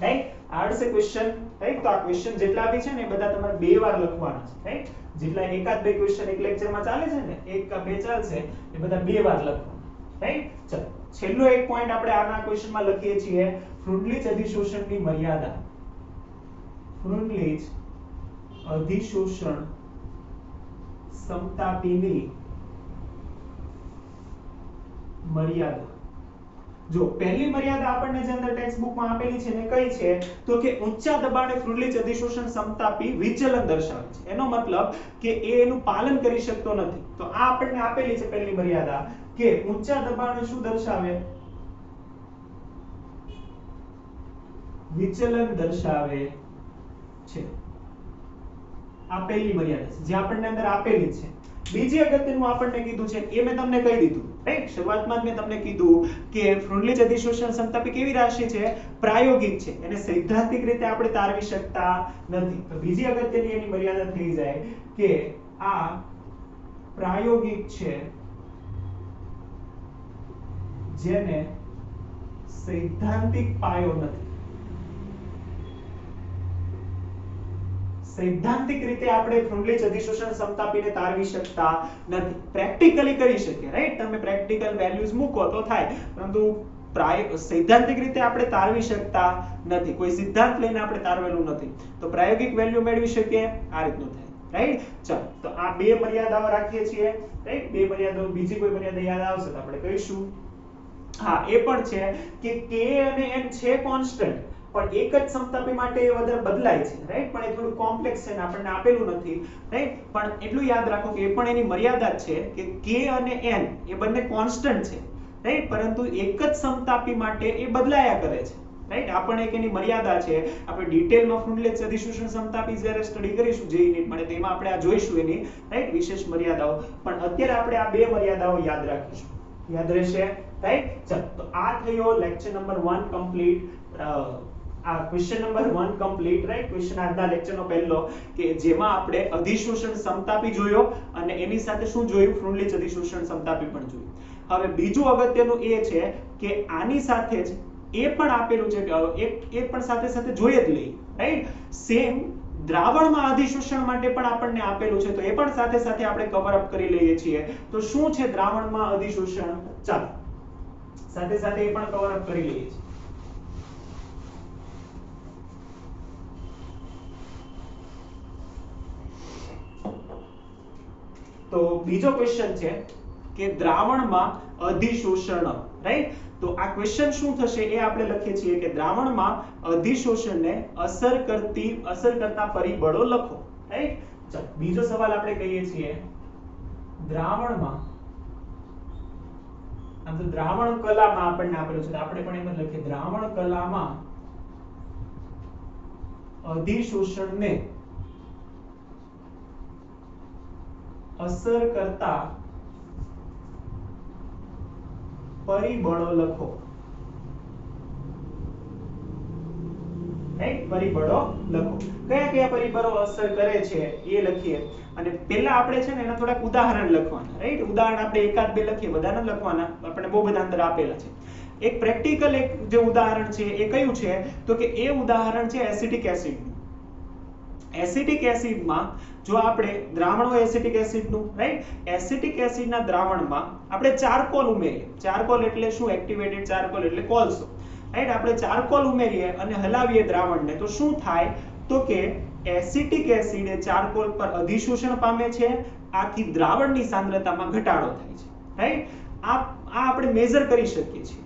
રાઈટ? આવડશે ક્વેશ્ચન, રાઈટ? તો આ ક્વેશ્ચન જેટલા બી છે ને એ બધા તમારે 2 વાર લખવાના છે, રાઈટ? જેટલા એકાદ બે ક્વેશ્ચન એક લેક્ચરમાં ચાલે છે ને, એક કે બે ચાલશે, એ બધા 2 વાર લખવાના, રાઈટ? ચલો છેલ્લો એક પોઈન્ટ આપણે આના ક્વેશ્ચનમાં લખીએ છીએ ફ્રુન્ડલીચ અધિશોષણની મર્યાદા. ફ્રુન્ડલીચ અધિશોષણ સમતાપીની મર્યાદા. જો પહેલી મર્યાદા આપણને જે અંદર ટેક્સ્ટ બુકમાં આપેલી છે ને કઈ છે? તો કે ઊંચા દબાણે ફ્રુન્ડલીચ અધિશોષણ સમતાપી વિચલન દર્શાવે છે. એનો મતલબ કે એ એનું પાલન કરી શકતો નથી. તો આ આપણને આપેલી છે પહેલી મર્યાદા કે ઊંચા દબાણે શું દર્શાવે? વિચલન દર્શાવે છે. આ પહેલી મર્યાદા છે જે આપણને અંદર આપેલી છે. બીજી અગત્યનું આપણને કીધું છે એ મેં તમને કહી દીધું, રાઈટ? શરૂઆતમાં જ મેં તમને કીધું કે ફ્રુન્ડલીચ અધિશોષણ સમતાપી કેવી રાશિ છે? પ્રાયોગિક છે. એને સૈદ્ધાંતિક રીતે આપણે તારવી શકતા નથી. તો બીજી અગત્યની એની મર્યાદા થઈ જાય કે આ પ્રાયોગિક છે, જેને સૈદ્ધાંતિક પાયો નથી. સૈદ્ધાંતિક રીતે આપણે ફ્રુન્ડલીચ અધિશોષણ સમતાપીને તારવી શકતા નથી. પ્રેક્ટિકલી કરી શકીએ, રાઈટ? તમે પ્રેક્ટિકલ વેલ્યુઝ મૂકો તો થાય, પરંતુ સૈદ્ધાંતિક રીતે આપણે તારવી શકતા નથી. કોઈ સિદ્ધાંત લઈને આપણે તારવેલું નથી. તો પ્રાયોગિક વેલ્યુ મેળવી શકીએ આ રીતનું થાય, રાઈટ? ચાલો, તો આ બે મર્યાદાઓ રાખીએ છીએ, રાઈટ? બે મર્યાદાઓ. બીજી કોઈ મર્યાદા યાદ આવશે તો આપણે કહીશું. હા, એ પણ છે કે k અને n છે કોન્સ્ટન્ટ, પણ એક જ સમતાપી માટે એ વધારે બદલાય છે, રાઈટ? પણ એ થોડું કોમ્પ્લેક્સ છે ને આપણને આપેલું નથી, રાઈટ? પણ એટલું યાદ રાખો કે એ પણ એની મર્યાદા છે કે k અને n એ બંને કોન્સ્ટન્ટ છે, રાઈટ? પરંતુ એક જ સમતાપી માટે એ બદલાયા કરે છે, રાઈટ? આ પણ એક એની મર્યાદા છે. આપણે ડિટેલમાં ફ્રુન્ડલીચ અધિશોષણ સમતાપી જ્યારે સ્ટડી કરીશું જે યુનિટ મળે તેમાં આપણે આ જોઈશું એની, રાઈટ? વિશેષ મર્યાદાઓ. પણ અત્યારે આપણે આ બે મર્યાદાઓ યાદ રાખીશું. યાદ રહેશે, રાઈટ? ચલો, તો આ થયો લેક્ચર નંબર 1 કમ્પ્લીટ. આ question number 1 complete, right? Question આજના લેક્ચરનો પહેલો કે જેમાં આપણે અધિશોષણ સમતાપી જોયો અને એની સાથે શું જોયું? ફ્રુન્ડલીચ અધિશોષણ સમતાપી પણ જોયું. હવે બીજું અગત્યનું એ છે કે આની સાથે જ એ પણ આપેલું છે કે એ પણ સાથે સાથે જોઈ જ લઈએ, રાઈટ? સેમ દ્રાવણમાં અધિશોષણ માટે પણ આપણને આપેલું છે, તો એ પણ સાથે સાથે આપણે કવર અપ કરી લઈએ છીએ. તો શું છે દ્રાવણમાં અધિશોષણ? ચાલો, સાથે સાથે એ પણ કવર અપ કરી લઈએ છીએ. તો બીજો ક્વેશ્ચન છે કે દ્રાવણમાં અધિશોષણ, રાઈટ? તો આ ક્વેશ્ચન શું થશે એ આપણે લખીએ છીએ કે દ્રાવણમાં અધિશોષણને અસર કરતા પરિબળો લખો, રાઈટ? ચાલો, બીજો સવાલ આપણે કહીએ છીએ દ્રાવણમાં, આમ તો દ્રાવણ કલામાં આપણને આપેલું છે, આપણે પણ એમ જ લખીએ દ્રાવણ કલામાં અધિશોષણને અસર કરતા પરિબળો લખો, રાઈટ? પરિબળો લખો. કયા કયા પરિબળો અસર કરે છે એ લખીએ. અને પહેલા આપણે છે ને એના થોડાક ઉદાહરણ લખવાના, રાઈટ? ઉદાહરણ આપણે એકાદ બે લખીએ, બધા ન લખવાના, આપણે બહુ બધા અંદર આપેલા છે. એક પ્રેક્ટિકલ એક જે ઉદાહરણ છે એ કયું છે? તો કે એ ઉદાહરણ છે એસિટિક એસિડનું. એસિટિક એસિડમાં જો આપણે દ્રાવણ હોય એસિટિક એસિડનું, રાઈટ? એસિટિક એસિડના દ્રાવણમાં આપણે ચારકોલ ઉમેરીએ. ચારકોલ એટલે શું? એક્ટિવેટેડ ચારકોલ એટલે કોલસો, રાઈટ? આપણે ચારકોલ ઉમેરીએ અને હલાવીએ દ્રાવણને, તો શું થાય? તો કે એસિટિક એસિડ એ ચારકોલ પર અધિશોષણ પામે છે, આથી દ્રાવણની સાંદ્રતામાં ઘટાડો થાય છે, રાઈટ? આ આપણે મેઝર કરી શકીએ છીએ.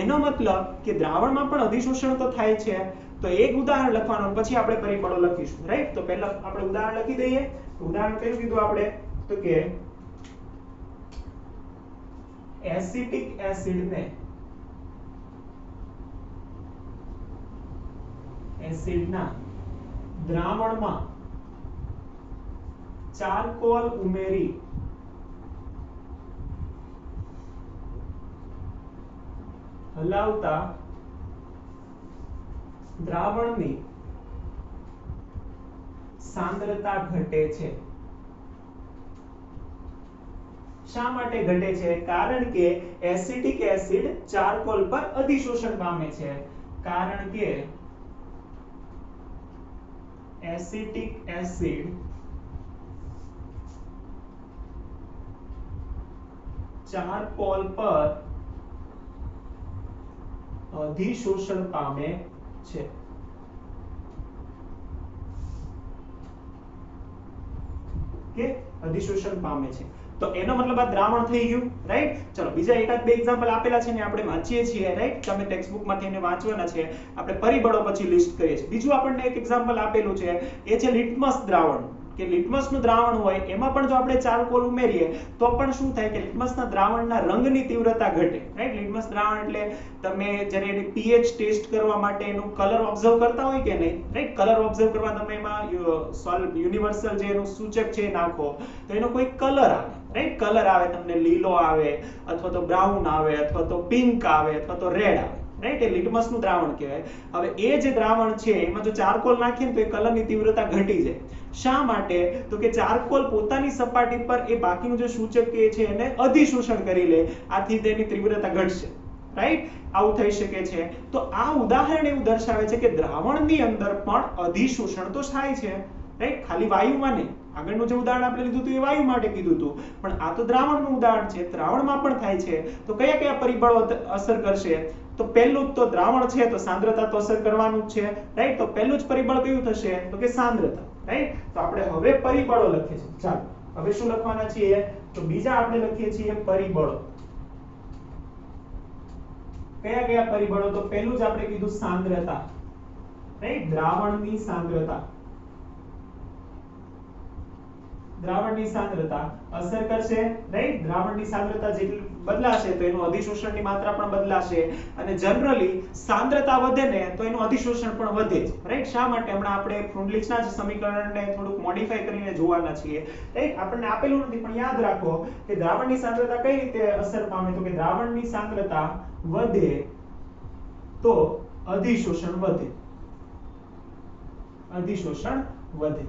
એનો મતલબ કે દ્રાવણમાં પણ અધિશોષણ તો થાય છે. તો એક ઉદાહરણ લખવાનું, પછી આપણે પરિબળો લખીશું, રાઈટ? તો પહેલા આપણે ઉદાહરણ લખી દઈએ. ઉદાહરણ કયું કીધું આપણે? તો કે એસિટિક એસિડને એસિડના દ્રાવણમાં ચારકોલ ઉમેરી હલાવતા દ્રાવણની સાંદ્રતા ઘટે છે. શા માટે ઘટે છે? કારણ કે એસિટિક એસિડ ચારકોલ પર અધિશોષણ પામે છે. કારણ કે એસિટિક એસિડ ચારકોલ પર અધિશોષણ પામે છે. કે અધિશોષણ પામે છે. તો એનો મતલબ આ દ્રાવણ થઈ ગયું, રાઈટ? ચલો, બીજા એકાદ બે એક્ઝામ્પલ આપેલા છે ને આપણે વાંચીએ છીએ, રાઈટ? તમે ટેક્સ્ટબુકમાંથી એને વાંચવાના છે. આપણે પરિબળો પછી લિસ્ટ કરીએ છીએ. બીજું આપણને એક એક્ઝામ્પલ આપેલું છે, એ છે લિટમસ દ્રાવણ. કે લિટમસનું દ્રાવણ હોય એમાં પણ જો આપણે ચારકોલ ઉમેરીએ તો પણ શું થાય કે લિટમસના દ્રાવણના રંગની તીવ્રતા ઘટે, રાઈટ? લિટમસ દ્રાવણ એટલે તમે જ્યારે એની pH ટેસ્ટ કરવા માટે એનું કલર ઓબ્ઝર્વ કરતા હોય કે નહીં, રાઈટ? કલર ઓબ્ઝર્વ કરવા તમે એમાં યુનિવર્સલ જે એનું સૂચક છે એ નાખો તો એનો કોઈ કલર આવે, રાઈટ? કલર આવે, તમને લીલો આવે અથવા તો બ્રાઉન આવે અથવા તો પિંક આવે અથવા તો રેડ આવે, રાઈટ? એ લિટમસનું દ્રાવણ કહેવાય. હવે એ જે દ્રાવણ છે એમાં જો ચારકોલ નાખીએ ને તો એ કલરની તીવ્રતા ઘટી જાય. શા માટે? તો કે ચારકોલ પોતાની સપાટી પર એ બાકીનું જે સૂચક કે છે એને અધિશોષણ કરી લે, આથી તેની તીવ્રતા ઘટશે, રાઈટ? આવું થઈ શકે છે. તો આ ઉદાહરણ એવું દર્શાવે છે કે દ્રાવણની અંદર પણ અધિશોષણ તો થાય છે, રાઈટ? ખાલી વાયુમાં નહીં. આગળનું જે ઉદાહરણ આપણે લીધું હતું એ વાયુ માટે કીધું હતું, પણ આ તો દ્રાવણનું ઉદાહરણ છે. દ્રાવણમાં પણ થાય છે. તો કયા કયા પરિબળો અસર કરશે? તો પહેલું તો દ્રાવણ છે તો સાંદ્રતા તો અસર કરવાનું જ છે, રાઈટ? તો પહેલું જ પરિબળ કયું થશે? તો કે સાંદ્રતા, રાઈટ? તો આપણે હવે પરિબળો લખીએ છીએ. ચાલો હવે શું લખવાના છીએ? તો બીજા આપણે લખીએ છીએ પરિબળો. કયા કયા પરિબળો? તો પહેલું જ આપણે કીધું સાંદ્રતા, રાઈટ? દ્રાવણની સાંદ્રતા. દ્રાવણની સાંદ્રતા અસર કરશે, રાઈટ? દ્રાવણની સાંદ્રતા જેટલી બદલાશે તો એનું અધિશોષણની માત્રા પણ બદલાશે, અને જનરલી સાંદ્રતા વધે ને તો એનું અધિશોષણ પણ વધે જ, રાઈટ? શા માટે? હમણાં આપણે ફ્રુન્ડલિચના જ સમીકરણને થોડુંક મોડિફાઈ કરીને જોવાના છીએ, રાઈટ? આપણને આપેલું નથી પણ યાદ રાખો કે દ્રાવણની સાંદ્રતા કઈ રીતે અસર પામે? તો કે દ્રાવણની સાંદ્રતા વધે તો અધિશોષણ વધે, અધિશોષણ વધે.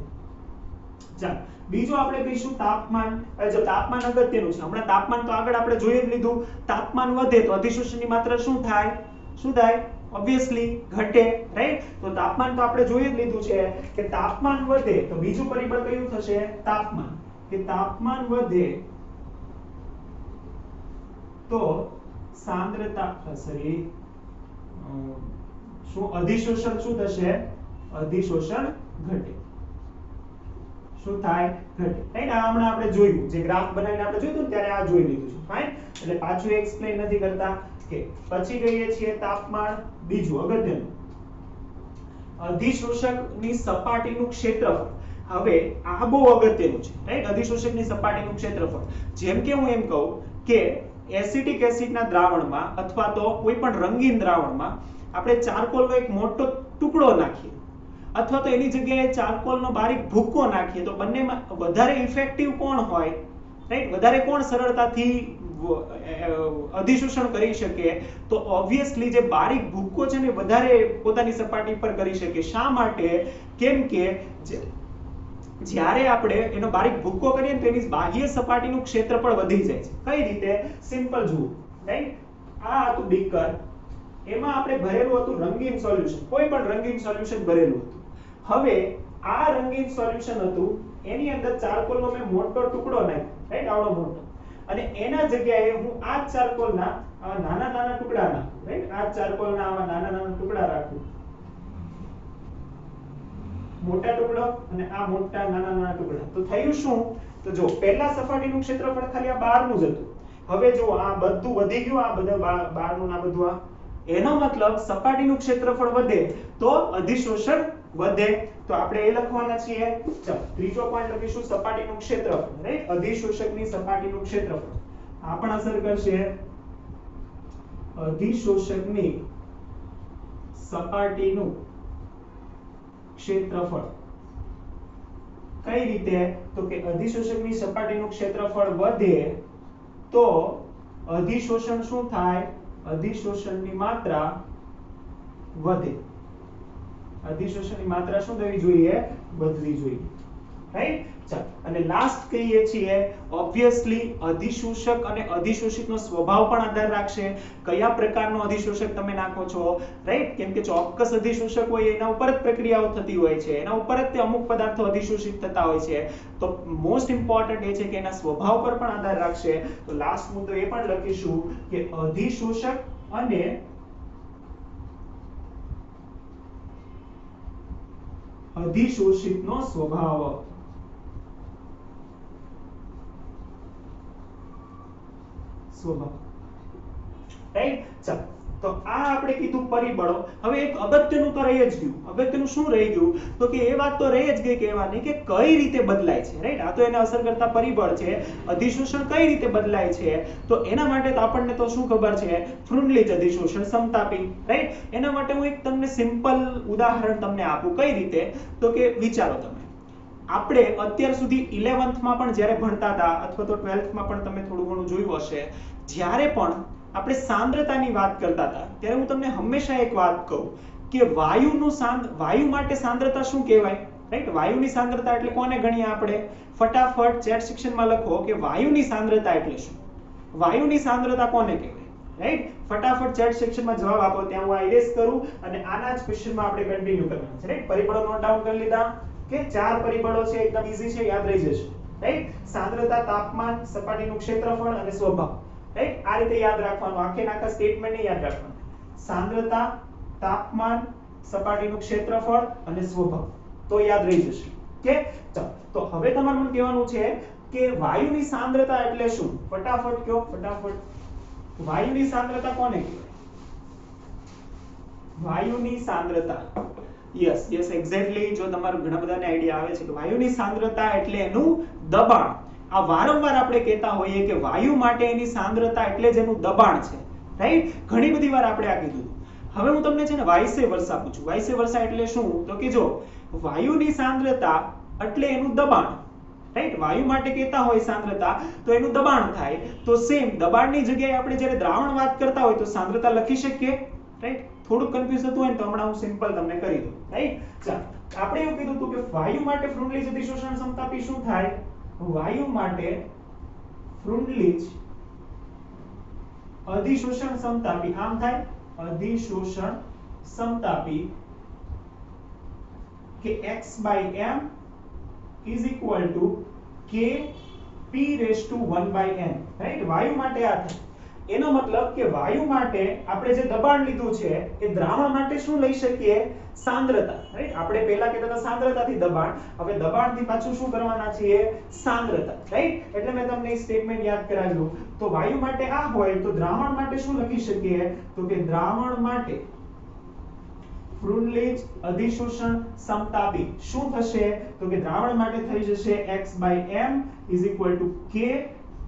ચાલો બીજું આપણે કહીશું તાપમાન. જો તાપમાન અગત્યનું છે, હમણાં તાપમાન તો આગળ આપણે જોઈ જ લીધું. તાપમાન વધે તો અધિશોષણની માત્રા શું થાય? શું થાય? ઓબ્વિયસલી ઘટે, રાઈટ? તો તાપમાન તો આપણે જોઈ જ લીધું છે કે તાપમાન વધે તો બીજું પરિબળ કયું થશે? તાપમાન. કે તાપમાન વધે તો સાંદ્રતા શું અધિશોષણ શું થશે? અધિશોષણ ઘટે. શું થાય? ઘટે, રાઈટ? આ હમણાં આપણે જોયું, જે ગ્રાફ બનાવીને આપણે જોયું ત્યારે આ જોઈ લીધું છે, ફાઇન? એટલે પાછું એક્સપ્લેન નથી કરતા. કે પછી કહીએ છીએ તાપમાન. બીજું અગત્યનું અધિશોષકની સપાટીનું ક્ષેત્રફળ. હવે આ બહુ અગત્યનું છે, રાઈટ? અધિશોષકની સપાટીનું ક્ષેત્રફળ. જેમ કે હું એમ કહું કે એસિટિક એસિડના દ્રાવણમાં અથવા તો કોઈ પણ રંગીન દ્રાવણમાં આપણે ચારકોલનો એક મોટો ટુકડો નાખીએ અથવા તો એની જગ્યાએ ચારકોલનો બારીક ભૂક્કો નાખીએ તો બંનેમાં વધારે ઇફેક્ટિવ કોણ હોય, રાઈટ? વધારે કોણ સરળતાથી અધિશોષણ કરી શકે? તો ઓબ્વિયસલી જે બારીક ભૂક્કો છે ને વધારે પોતાની સપાટી પર કરી શકે. શા માટે? કેમ કે જ્યારે આપણે એનો બારીક ભૂક્કો કરીએ તો એની બાહ્ય સપાટીનું ક્ષેત્રફળ વધી જાય છે. કઈ રીતે? સિમ્પલ જુઓ, રાઈટ? આ હતું બીકર, એમાં આપણે ભરેલું હતું રંગીન સોલ્યુશન, કોઈ પણ રંગીન સોલ્યુશન ભરેલું હતું. હવે આ રંગીન સોલ્યુશન હતું, એની અંદર ચારકોલનો મેં મોટો ટુકડો નાખ્યો, રાઈટ? આવડો મોટો, અને એના જગ્યાએ હું આ ચારકોલના નાના નાના ટુકડા નાખું, રાઈટ? આ ચારકોલના આવા નાના નાના ટુકડા રાખું, મોટા ટુકડો અને આ મોટા નાના નાના ટુકડા. તો થયું શું? તો જો પહેલા સપાટીનું ક્ષેત્રફળ ખાલી આ બહારનું જ હતું. હવે જો આ બધું વધી ગયું, આ બધા બહારનું ના બધું આ, એનો મતલબ સપાટીનું ક્ષેત્રફળ વધે તો અધિશોષણ વધે. તો આપણે એ લખવાના છીએ. ચાલો ત્રીજો પોઈન્ટ લખીશું સપાટીનું ક્ષેત્રફળ, રાઈટ? અધિશોષકની સપાટીનું ક્ષેત્રફળ. આ પણ અસર કરશે. અધિશોષકની સપાટીનું ક્ષેત્રફળ. કઈ રીતે? તો કે અધિશોષકની સપાટીનું ક્ષેત્રફળ વધે તો અધિશોષણ શું થાય? અધિશોષણની માત્રા વધે. અધિશોષણની માત્રા શું થવી જોઈએ? વધવી જોઈએ, રાઈટ? ચાલો અને લાસ્ટ કહીએ છીએ ઓબ્વિયસલી અધિશોષક અને અધિશોષિતનો સ્વભાવ પણ આધાર રાખશે. કયા પ્રકારનો અધિશોષક તમે નાખો છો, રાઈટ? કેમ કે ચોક્કસ અધિશોષક હોય એના ઉપર જ પ્રક્રિયાઓ થતી હોય છે, એના ઉપર જ તે અમુક પદાર્થો અધિશોષિત થતા હોય છે. તો મોસ્ટ ઇમ્પોર્ટન્ટ એ છે કે એના સ્વભાવ પર પણ આધાર રાખશે. તો લાસ્ટ મુદ્દો એ પણ લખીશું કે અધિશોષક અને અધિશોષિતનો સ્વભાવ. રાઈટ? ચાલો તો આ આપણે કીધું પરિબળો. હવે એક અગત્યનું તો રહી જ ગયું. અગત્યનું શું રહી ગયું? તો કે એ વાત તો રહી જ ગઈ કહેવાની કે કઈ રીતે બદલાય છે, રાઈટ? આ તો એને અસર કરતા પરિબળ છે. અધિશોષણ કઈ રીતે બદલાય છે? તો એના માટે તો આપણને તો શું ખબર છે? ફ્રુન્ડલીજ અધિશોષણ સમતાપી, રાઈટ? એના માટે હું એક તમને સિમ્પલ ઉદાહરણ તમને આપું. કઈ રીતે? તો કે વિચારો તમે, આપણે અત્યાર સુધી 11th માં પણ જ્યારે ભણતા હતા અથવા તો 12th માં પણ તમે થોડું ઘણું જોયું હશે, જ્યારે પણ આપણે સાંદ્રતાની વાત કરતા હતા ત્યારે હું તમને હંમેશા એક વાત કહું કે વાયુ માટે સાંદ્રતા શું કહેવાય, રાઈટ? વાયુની સાંદ્રતા એટલે કોને ગણીએ આપણે? ફટાફટ ચેટ સેક્શનમાં લખો કે વાયુની સાંદ્રતા એટલે શું? વાયુની સાંદ્રતા કોને કહેવાય, રાઈટ? ફટાફટ ચેટ સેક્શનમાં જવાબ આપો. ત્યાં હું આ ઇરેઝ કરું અને આના જ ક્વેશ્ચનમાં આપણે કન્ટિન્યુ કરવાનું છે, રાઈટ? પરિબળો નોટ ડાઉન કરી લીધા કે 4 પરિબળો છે, એકદમ ઈઝી છે, યાદ રહી જશે, રાઈટ? સાંદ્રતા, તાપમાન, સપાટીનું ક્ષેત્રફળ અને સ્વભાવ, રાઈટ? આ રીતે યાદ રાખવાનું. આખા સ્ટેટમેન્ટ ને યાદ રાખવાનું. સાંદ્રતા, તાપમાન, સપાટીનું ક્ષેત્રફળ અને સ્વભાવ, તો યાદ રહી જશે. કે ચાલો, તો હવે તમારે મને કહેવાનું છે કે વાયુની સાંદ્રતા એટલે શું? ફટાફટ કહો, ફટાફટ. વાયુની સાંદ્રતા કોને કહેવાય? વાયુની સાંદ્રતા, યસ એક્ઝેક્ટલી. જો તમારું ઘણા બધાને આઈડિયા આવે છે કે વાયુની સાંદ્રતા એટલે એનું દબાણ. આ વારંવાર આપણે કહેતા હોઈએ કે વાયુ માટે એની સાંદ્રતા એટલે જ એનું દબાણ છે, રાઈટ? ઘણી બધી વાર આપણે આ કીધું. હવે હું તમને છે ને વાઇસે વર્સા પૂછું. વાઇસે વર્સા એટલે શું? તો કે જો વાયુની સાંદ્રતા એટલે એનું દબાણ, રાઈટ? વાયુ માટે કહેતા હોય સાંદ્રતા તો એનું દબાણ થાય. તો સેમ દબાણની જગ્યાએ આપણે જ્યારે દ્રાવણ વાત કરતા હોય તો સાંદ્રતા લખી શકીએ, રાઈટ? થોડું કન્ફ્યુઝ થતું હોય ને તો હમણાં હું સિમ્પલ તમને કરી દઉં, રાઈટ? ચાલો, આપણે એવું કીધું હતું કે વાયુ માટે ફ્રુન્ડલીજ અધિશોષણ સમતાપી શું થાય? વાયુ માટે ફ્રુન્ડલીજ અધિશોષણ સમતાપી આમ થાય. અધિશોષણ સમતાપી કે x/m is equal to k p raised to 1/n, right? વાયુ માટે આ થાય. એનો મતલબ કે વાયુ માટે આપણે જે દબાણ લીધું છે એ દ્રાવણ માટે શું લઈ શકીએ? સાંદ્રતા, રાઈટ? આપણે પહેલા કહેતા હતા સાંદ્રતાથી દબાણ, હવે દબાણથી પાછું શું કરવાના છીએ? સાંદ્રતા, રાઈટ? એટલે મેં તમને સ્ટેટમેન્ટ યાદ કરાવ્યું. તો વાયુ માટે આ હોય તો દ્રાવણ માટે શું લખી શકીએ? તો કે દ્રાવણ માટે ફ્રુન્ડલીજ અધિશોષણ સમતાપી શું થશે? તો કે દ્રાવણ માટે થઈ જશે x/m is equal to k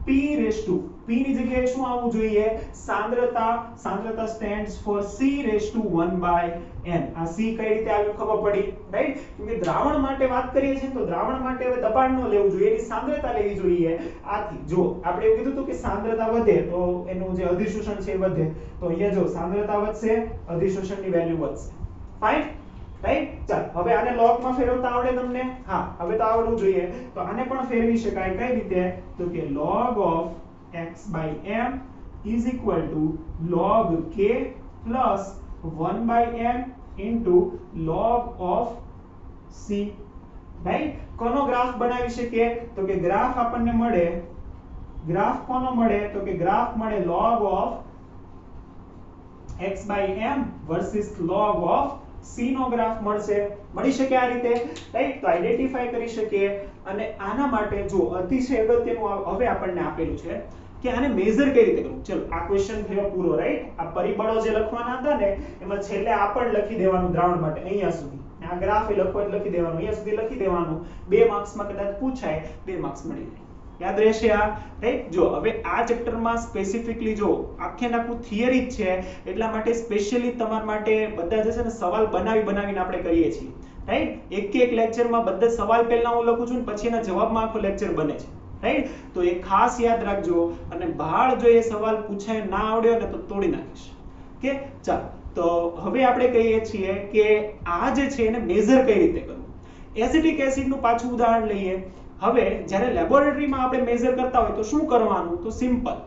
p raised to, p ની જગ્યાએ શું આવવું જોઈએ? સાંદ્રતા. સાંદ્રતા stands for c raised to 1/n. આ c કઈ રીતે આવ્યું ખબર પડી, રાઈટ? કેમ કે દ્રાવણ માટે વાત કરીએ છીએ તો દ્રાવણ માટે હવે દબાણ ન લેવું જોઈએ, એની સાંદ્રતા લેવી જોઈએ. આથી જો આપણે એવું કીધું હતું કે સાંદ્રતા વધે તો એનું જે અધિશોષણ છે એ વધે, તો અહીંયા જો સાંદ્રતા વધશે, અધિશોષણની વેલ્યુ વધશે. Fine, right? ચાલ, હવે આને log માં ફેરવતા આવડે તમને? હા, હવે તો આવડવું જોઈએ. તો આને પણ ફેરવી શકાય. કઈ રીતે? તો કે log of x/m is equal to log k plus 1/m into log of c, right? કોનો ગ્રાફ બનાવી શકીએ? તો કે ગ્રાફ આપણને મળે. ગ્રાફ કોનો મળે? તો કે ગ્રાફ મળે log of x/m versus log of c નો ગ્રાફ મળશે. મળી શકે આ રીતે, રાઈટ? તો આઈડેન્ટિફાઈ કરી શકીએ. અને આના માટે જો અતિશય અગત્યનું હવે આપણને આપેલું છે કે આને મેઝર કઈ રીતે કરવું. ચલો, આ ક્વેશ્ચન થયો પૂરો, રાઈટ? આ પરિબળો જે લખવાના હતા ને એમાં છેલ્લે આ પણ લખી દેવાનું દ્રાવણ માટે અહીંયા સુધી. આ ગ્રાફ એ લખો લખી દેવાનું, અહીંયા સુધી લખી દેવાનું. 2 માર્ક્સમાં કદાચ પૂછાય, 2 માર્ક્સ મળી જાય. યાદ રહેશે આ, રાઈટ? જો હવે આ ચેપ્ટરમાં સ્પેસિફિકલી જો આખે આખું થિયરી જ છે એટલા માટે સ્પેશિયલી તમારા માટે બધા જે છે ને સવાલ બનાવીને આપણે કરીએ છીએ, રાઈટ? એક લેક્ચરમાં બધા સવાલ પહેલા હું લખું છું ને પછી એના જવાબમાં આખો લેક્ચર બને છે, રાઈટ? તો એ ખાસ યાદ રાખજો. અને બહાર જો એ સવાલ પૂછાય ના આવડ્યો ને તો તોડી નાખીશ. કે ચાલો, તો હવે આપણે કહીએ છીએ કે આ જે છે એને મેઝર કઈ રીતે કરવું. એસિટિક એસિડનું પાછું ઉદાહરણ લઈએ. હવે જ્યારે લેબોરેટરીમાં આપણે મેઝર કરતા હોય તો શું કરવાનું? તો સિમ્પલ.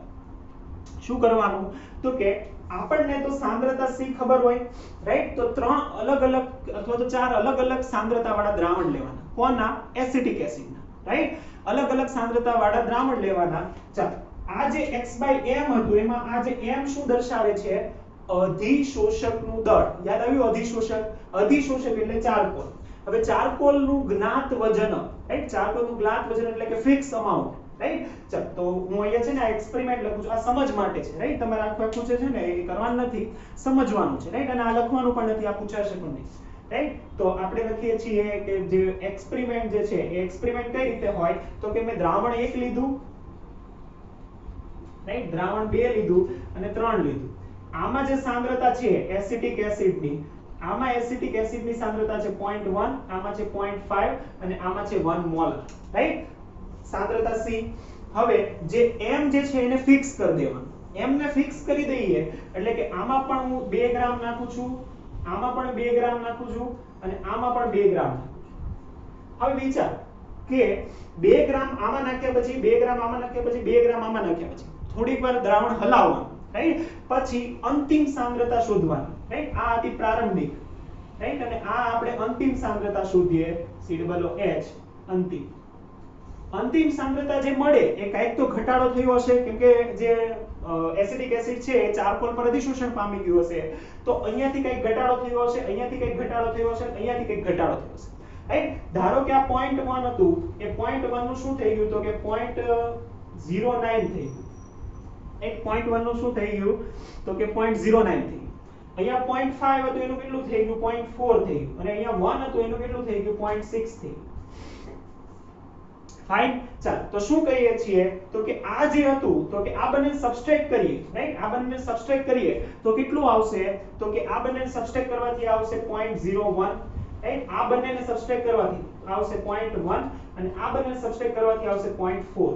શું કરવાનું? તો કે આપણને તો સાંદ્રતા c ખબર હોય, રાઈટ? તો 3 અલગ અલગ અથવા તો 4 અલગ અલગ સાંદ્રતા વાળા દ્રાવણ લેવાના. કોના? એસિટિક એસિડના, રાઈટ? અલગ અલગ સાંદ્રતા વાળા દ્રાવણ લેવાના. ચાલો, આ જે x/m હતું એમાં આ જે m શું દર્શાવે છે? અધિશોષકનું દળ. યાદ આવ્યું? અધિશોષક. અધિશોષક એટલે ચારકોલ. હવે ચારકોલનું જ્ઞાત વજન, રાઈટ? ચારકોલનું જ્ઞાત વજન એટલે કે ફિક્સ અમાઉન્ટ, રાઈટ. ચાલ તો હું અહીંયા છે ને આ એક્સપેરિમેન્ટ લખું છું, આ સમજ માટે છે રાઈટ. તમારે આખું છે ને એ કરવાનું નથી, સમજવાનું છે રાઈટ. અને આ લખવાનું પણ નથી, આ પૂછાશે પણ નહીં રાઈટ. તો આપણે લખીએ છીએ કે જે એક્સપેરિમેન્ટ જે છે એ એક્સપેરિમેન્ટ કઈ રીતે હોય તો કે મેં દ્રાવણ 1 લીધું રાઈટ, દ્રાવણ 2 લીધું અને 3 લીધું. આમાં જે સાંદ્રતા છે એસિટિક એસિડની, આમાં એસિટિક એસિડની સાંદ્રતા છે 0.1, આમાં છે 0.5 અને આમાં છે 1 મોલ રાઈટ. સાંદ્રતા C. હવે જે m જે છે એને ફિક્સ કરી દેવાનું. m ને ફિક્સ કરી દઈએ એટલે કે આમાં પણ હું 2 ગ્રામ નાખું છું, આમાં પણ 2 ગ્રામ નાખું છું અને આમાં પણ 2 ગ્રામ નાખું છું. હવે વિચાર કે 2 ગ્રામ આમાં નાખ્યા પછી 2 ગ્રામ આમાં નાખ્યા પછી 2 ગ્રામ આમાં નાખ્યા પછી થોડીક વાર દ્રાવણ હલાવવાનું રાઈટ. પછી અંતિમ સાંદ્રતા શોધવાની રાઈટ. આ હતી પ્રારંભિક રાઈટ અને આ આપણે અંતિમ સાંદ્રતા શોધીએ COOH. અંતિમ સાંદ્રતા જે મળે એ કાંઈક તો ઘટાડો થયો હશે કેમ કે જે એસિડિક એસિડ છે એ ચારકોલ પર અધિશોષણ પામી ગયું હશે. તો અહીંયાથી કંઈક ઘટાડો થયો હશે, અહીંયાથી કંઈક ઘટાડો થયો હશે, અહીંયાથી કંઈક ઘટાડો થયો હશે રાઈટ. ધારો કે આ 0.1 હતું, એ 0.1 નું શું થઈ ગયું તો કે 0.09 થઈ ગયું. 0.1 નું શું થઈ ગયું તો કે 0.09 થઈ ગયું. અહીંયા 0.5 હતું એનું કેટલું થઈ ગયું 0.4 થઈ ગયું અને અહીંયા 1 હતું એનું કેટલું થઈ ગયું 0.6 થઈ ગયું. ફાઇન. ચાલ તો શું કહીએ છીએ તો કે આ જે હતું તો કે આ બંને સબસ્ટ્રેક્ટ કરીએ રાઈટ. આ બંને સબસ્ટ્રેક્ટ કરીએ તો કેટલું આવશે તો કે આ બંનેને સબસ્ટ્રેક્ટ કરવાથી આવશે 0.01 રાઈટ. આ બંનેને સબસ્ટ્રેક્ટ કરવાથી આવશે 0.1 અને આ બંનેને સબસ્ટ્રેક્ટ કરવાથી આવશે 0.4.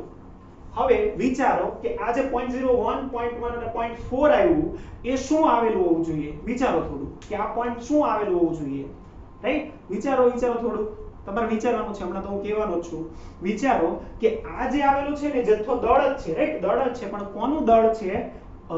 હવે વિચારો કે આ જે 0.01, 0.1 અને 0.4 આવ્યું એ શું આવેલું હોવું જોઈએ. વિચારો થોડું કે આ પોઈન્ટ શું આવેલું હોવું જોઈએ રાઈટ. વિચારો થોડું, તમારે વિચારવાનું છે, હમણાં તો હું કહેવાનો જ છું. વિચારો કે આ જે આવેલું છે ને જથ્થો દળ જ છે રાઈટ, દળ જ છે પણ કોનું દળ છે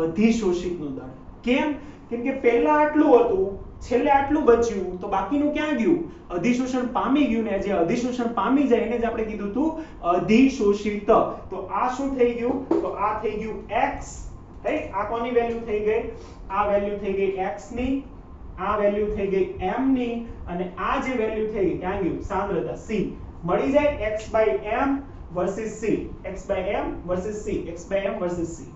અધિશોષિતનું દળ. કેમ? કેમ કે પહેલા આટલું હતું, છેલ્લે આટલું બચ્યું તો બાકીનું ક્યાં ગયું? અધિશોષણ પામી ગયું ને જે અધિશોષણ પામી જાય એને જ આપણે કીધું હતું અધિશોષિત. તો આ શું થઈ ગયું તો આ થઈ ગયું x રાઈટ. આ કોની વેલ્યુ થઈ ગઈ? આ વેલ્યુ થઈ ગઈ x ની, આ વેલ્યુ થઈ ગઈ m ની અને આ જે વેલ્યુ થઈ ગઈ ક્યાં ગયું સાંદ્રતા C. મળી જાય x/m versus c, x/m versus c, x/m versus c.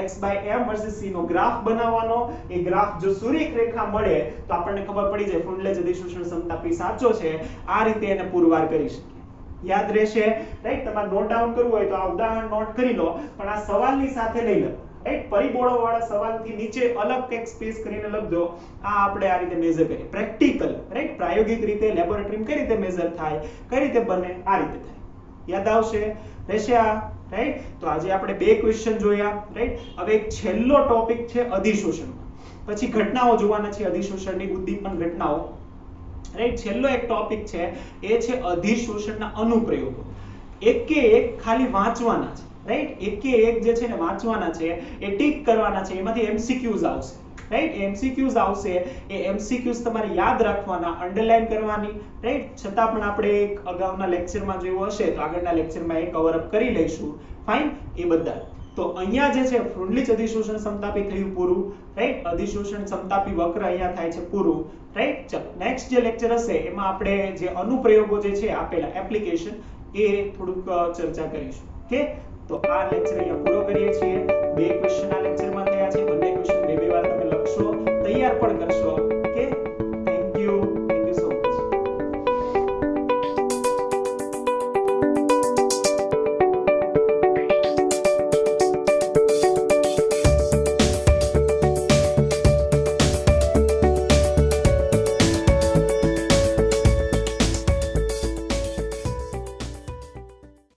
x/m versus c નો ગ્રાફ બનાવવાનો. એ ગ્રાફ જો સુરેખ રેખા મળે તો આપણને ખબર પડી જાય ફ્રુન્ડલેજ અધિશોષણ સમતાપી સાચો છે. આ રીતે એને પુરવાર કરી શકીએ. યાદ રહેશે રાઈટ. તમારે નોટ ડાઉન કરવું હોય તો આ ઉદાહરણ નોટ કરી લો પણ આ સવાલની સાથે નહીં લખો રાઈટ. પરિબળો વાળા સવાલથી નીચે અલગ ટેક્સ સ્પેસ કરીને લખજો. આ આપણે આ રીતે મેઝર કરીએ પ્રેક્ટિકલ રાઈટ. પ્રાયોગિક રીતે લેબોરેટરીમાં કઈ રીતે મેઝર થાય, કઈ રીતે બને, આ રીતે થાય. યાદ આવશે રહેશે આ રાઈટ. તો આજે આપણે 2 ક્વેશ્ચન જોયા રાઈટ. હવે એક છેલ્લો ટોપિક છે અધિશોષણ, પછી ઘટનાઓ જોવાના છે અધિશોષણની ઉદ્દીપન ઘટનાઓ રાઈટ. છેલ્લો એક ટોપિક છે એ છે અધિશોષણના અનુપ્રયોગો. એકે એક ખાલી વાંચવાના છે રાઈટ. એકે એક જે છે ને વાંચવાના છે, એ ટીક કરવાના છે, એમાંથી એમસીક્યુઝ આવશે રાઈટ. એમસીક્યુઝ આવશે, એ એમસીક્યુઝ તમારે યાદ રાખવાના, અંડરલાઈન કરવાની રાઈટ. છતાં પણ આપણે એક અગાઉના લેક્ચરમાં જોયું હશે તો આગળના લેક્ચરમાં એ કવર અપ કરી લઈશું. ફાઇન. એ બધા તો અહીંયા જે છે ફ્રુન્ડલીચ અધિશોષણ સમતાપી થયું પૂરું રાઈટ. અધિશોષણ સમતાપી વક્ર અહીંયા થાય છે પૂરું રાઈટ. ચલો નેક્સ્ટ જે લેક્ચર હશે એમાં આપણે જે અનુપ્રયોગો જે છે આપેલા એપ્લિકેશન એ થોડુંક ચર્ચા કરીશું. ઓકે. તો આ લેક્ચર અહીંયા પૂરો કરીએ છીએ. 2 ક્વેશ્ચન આ લેક્ચર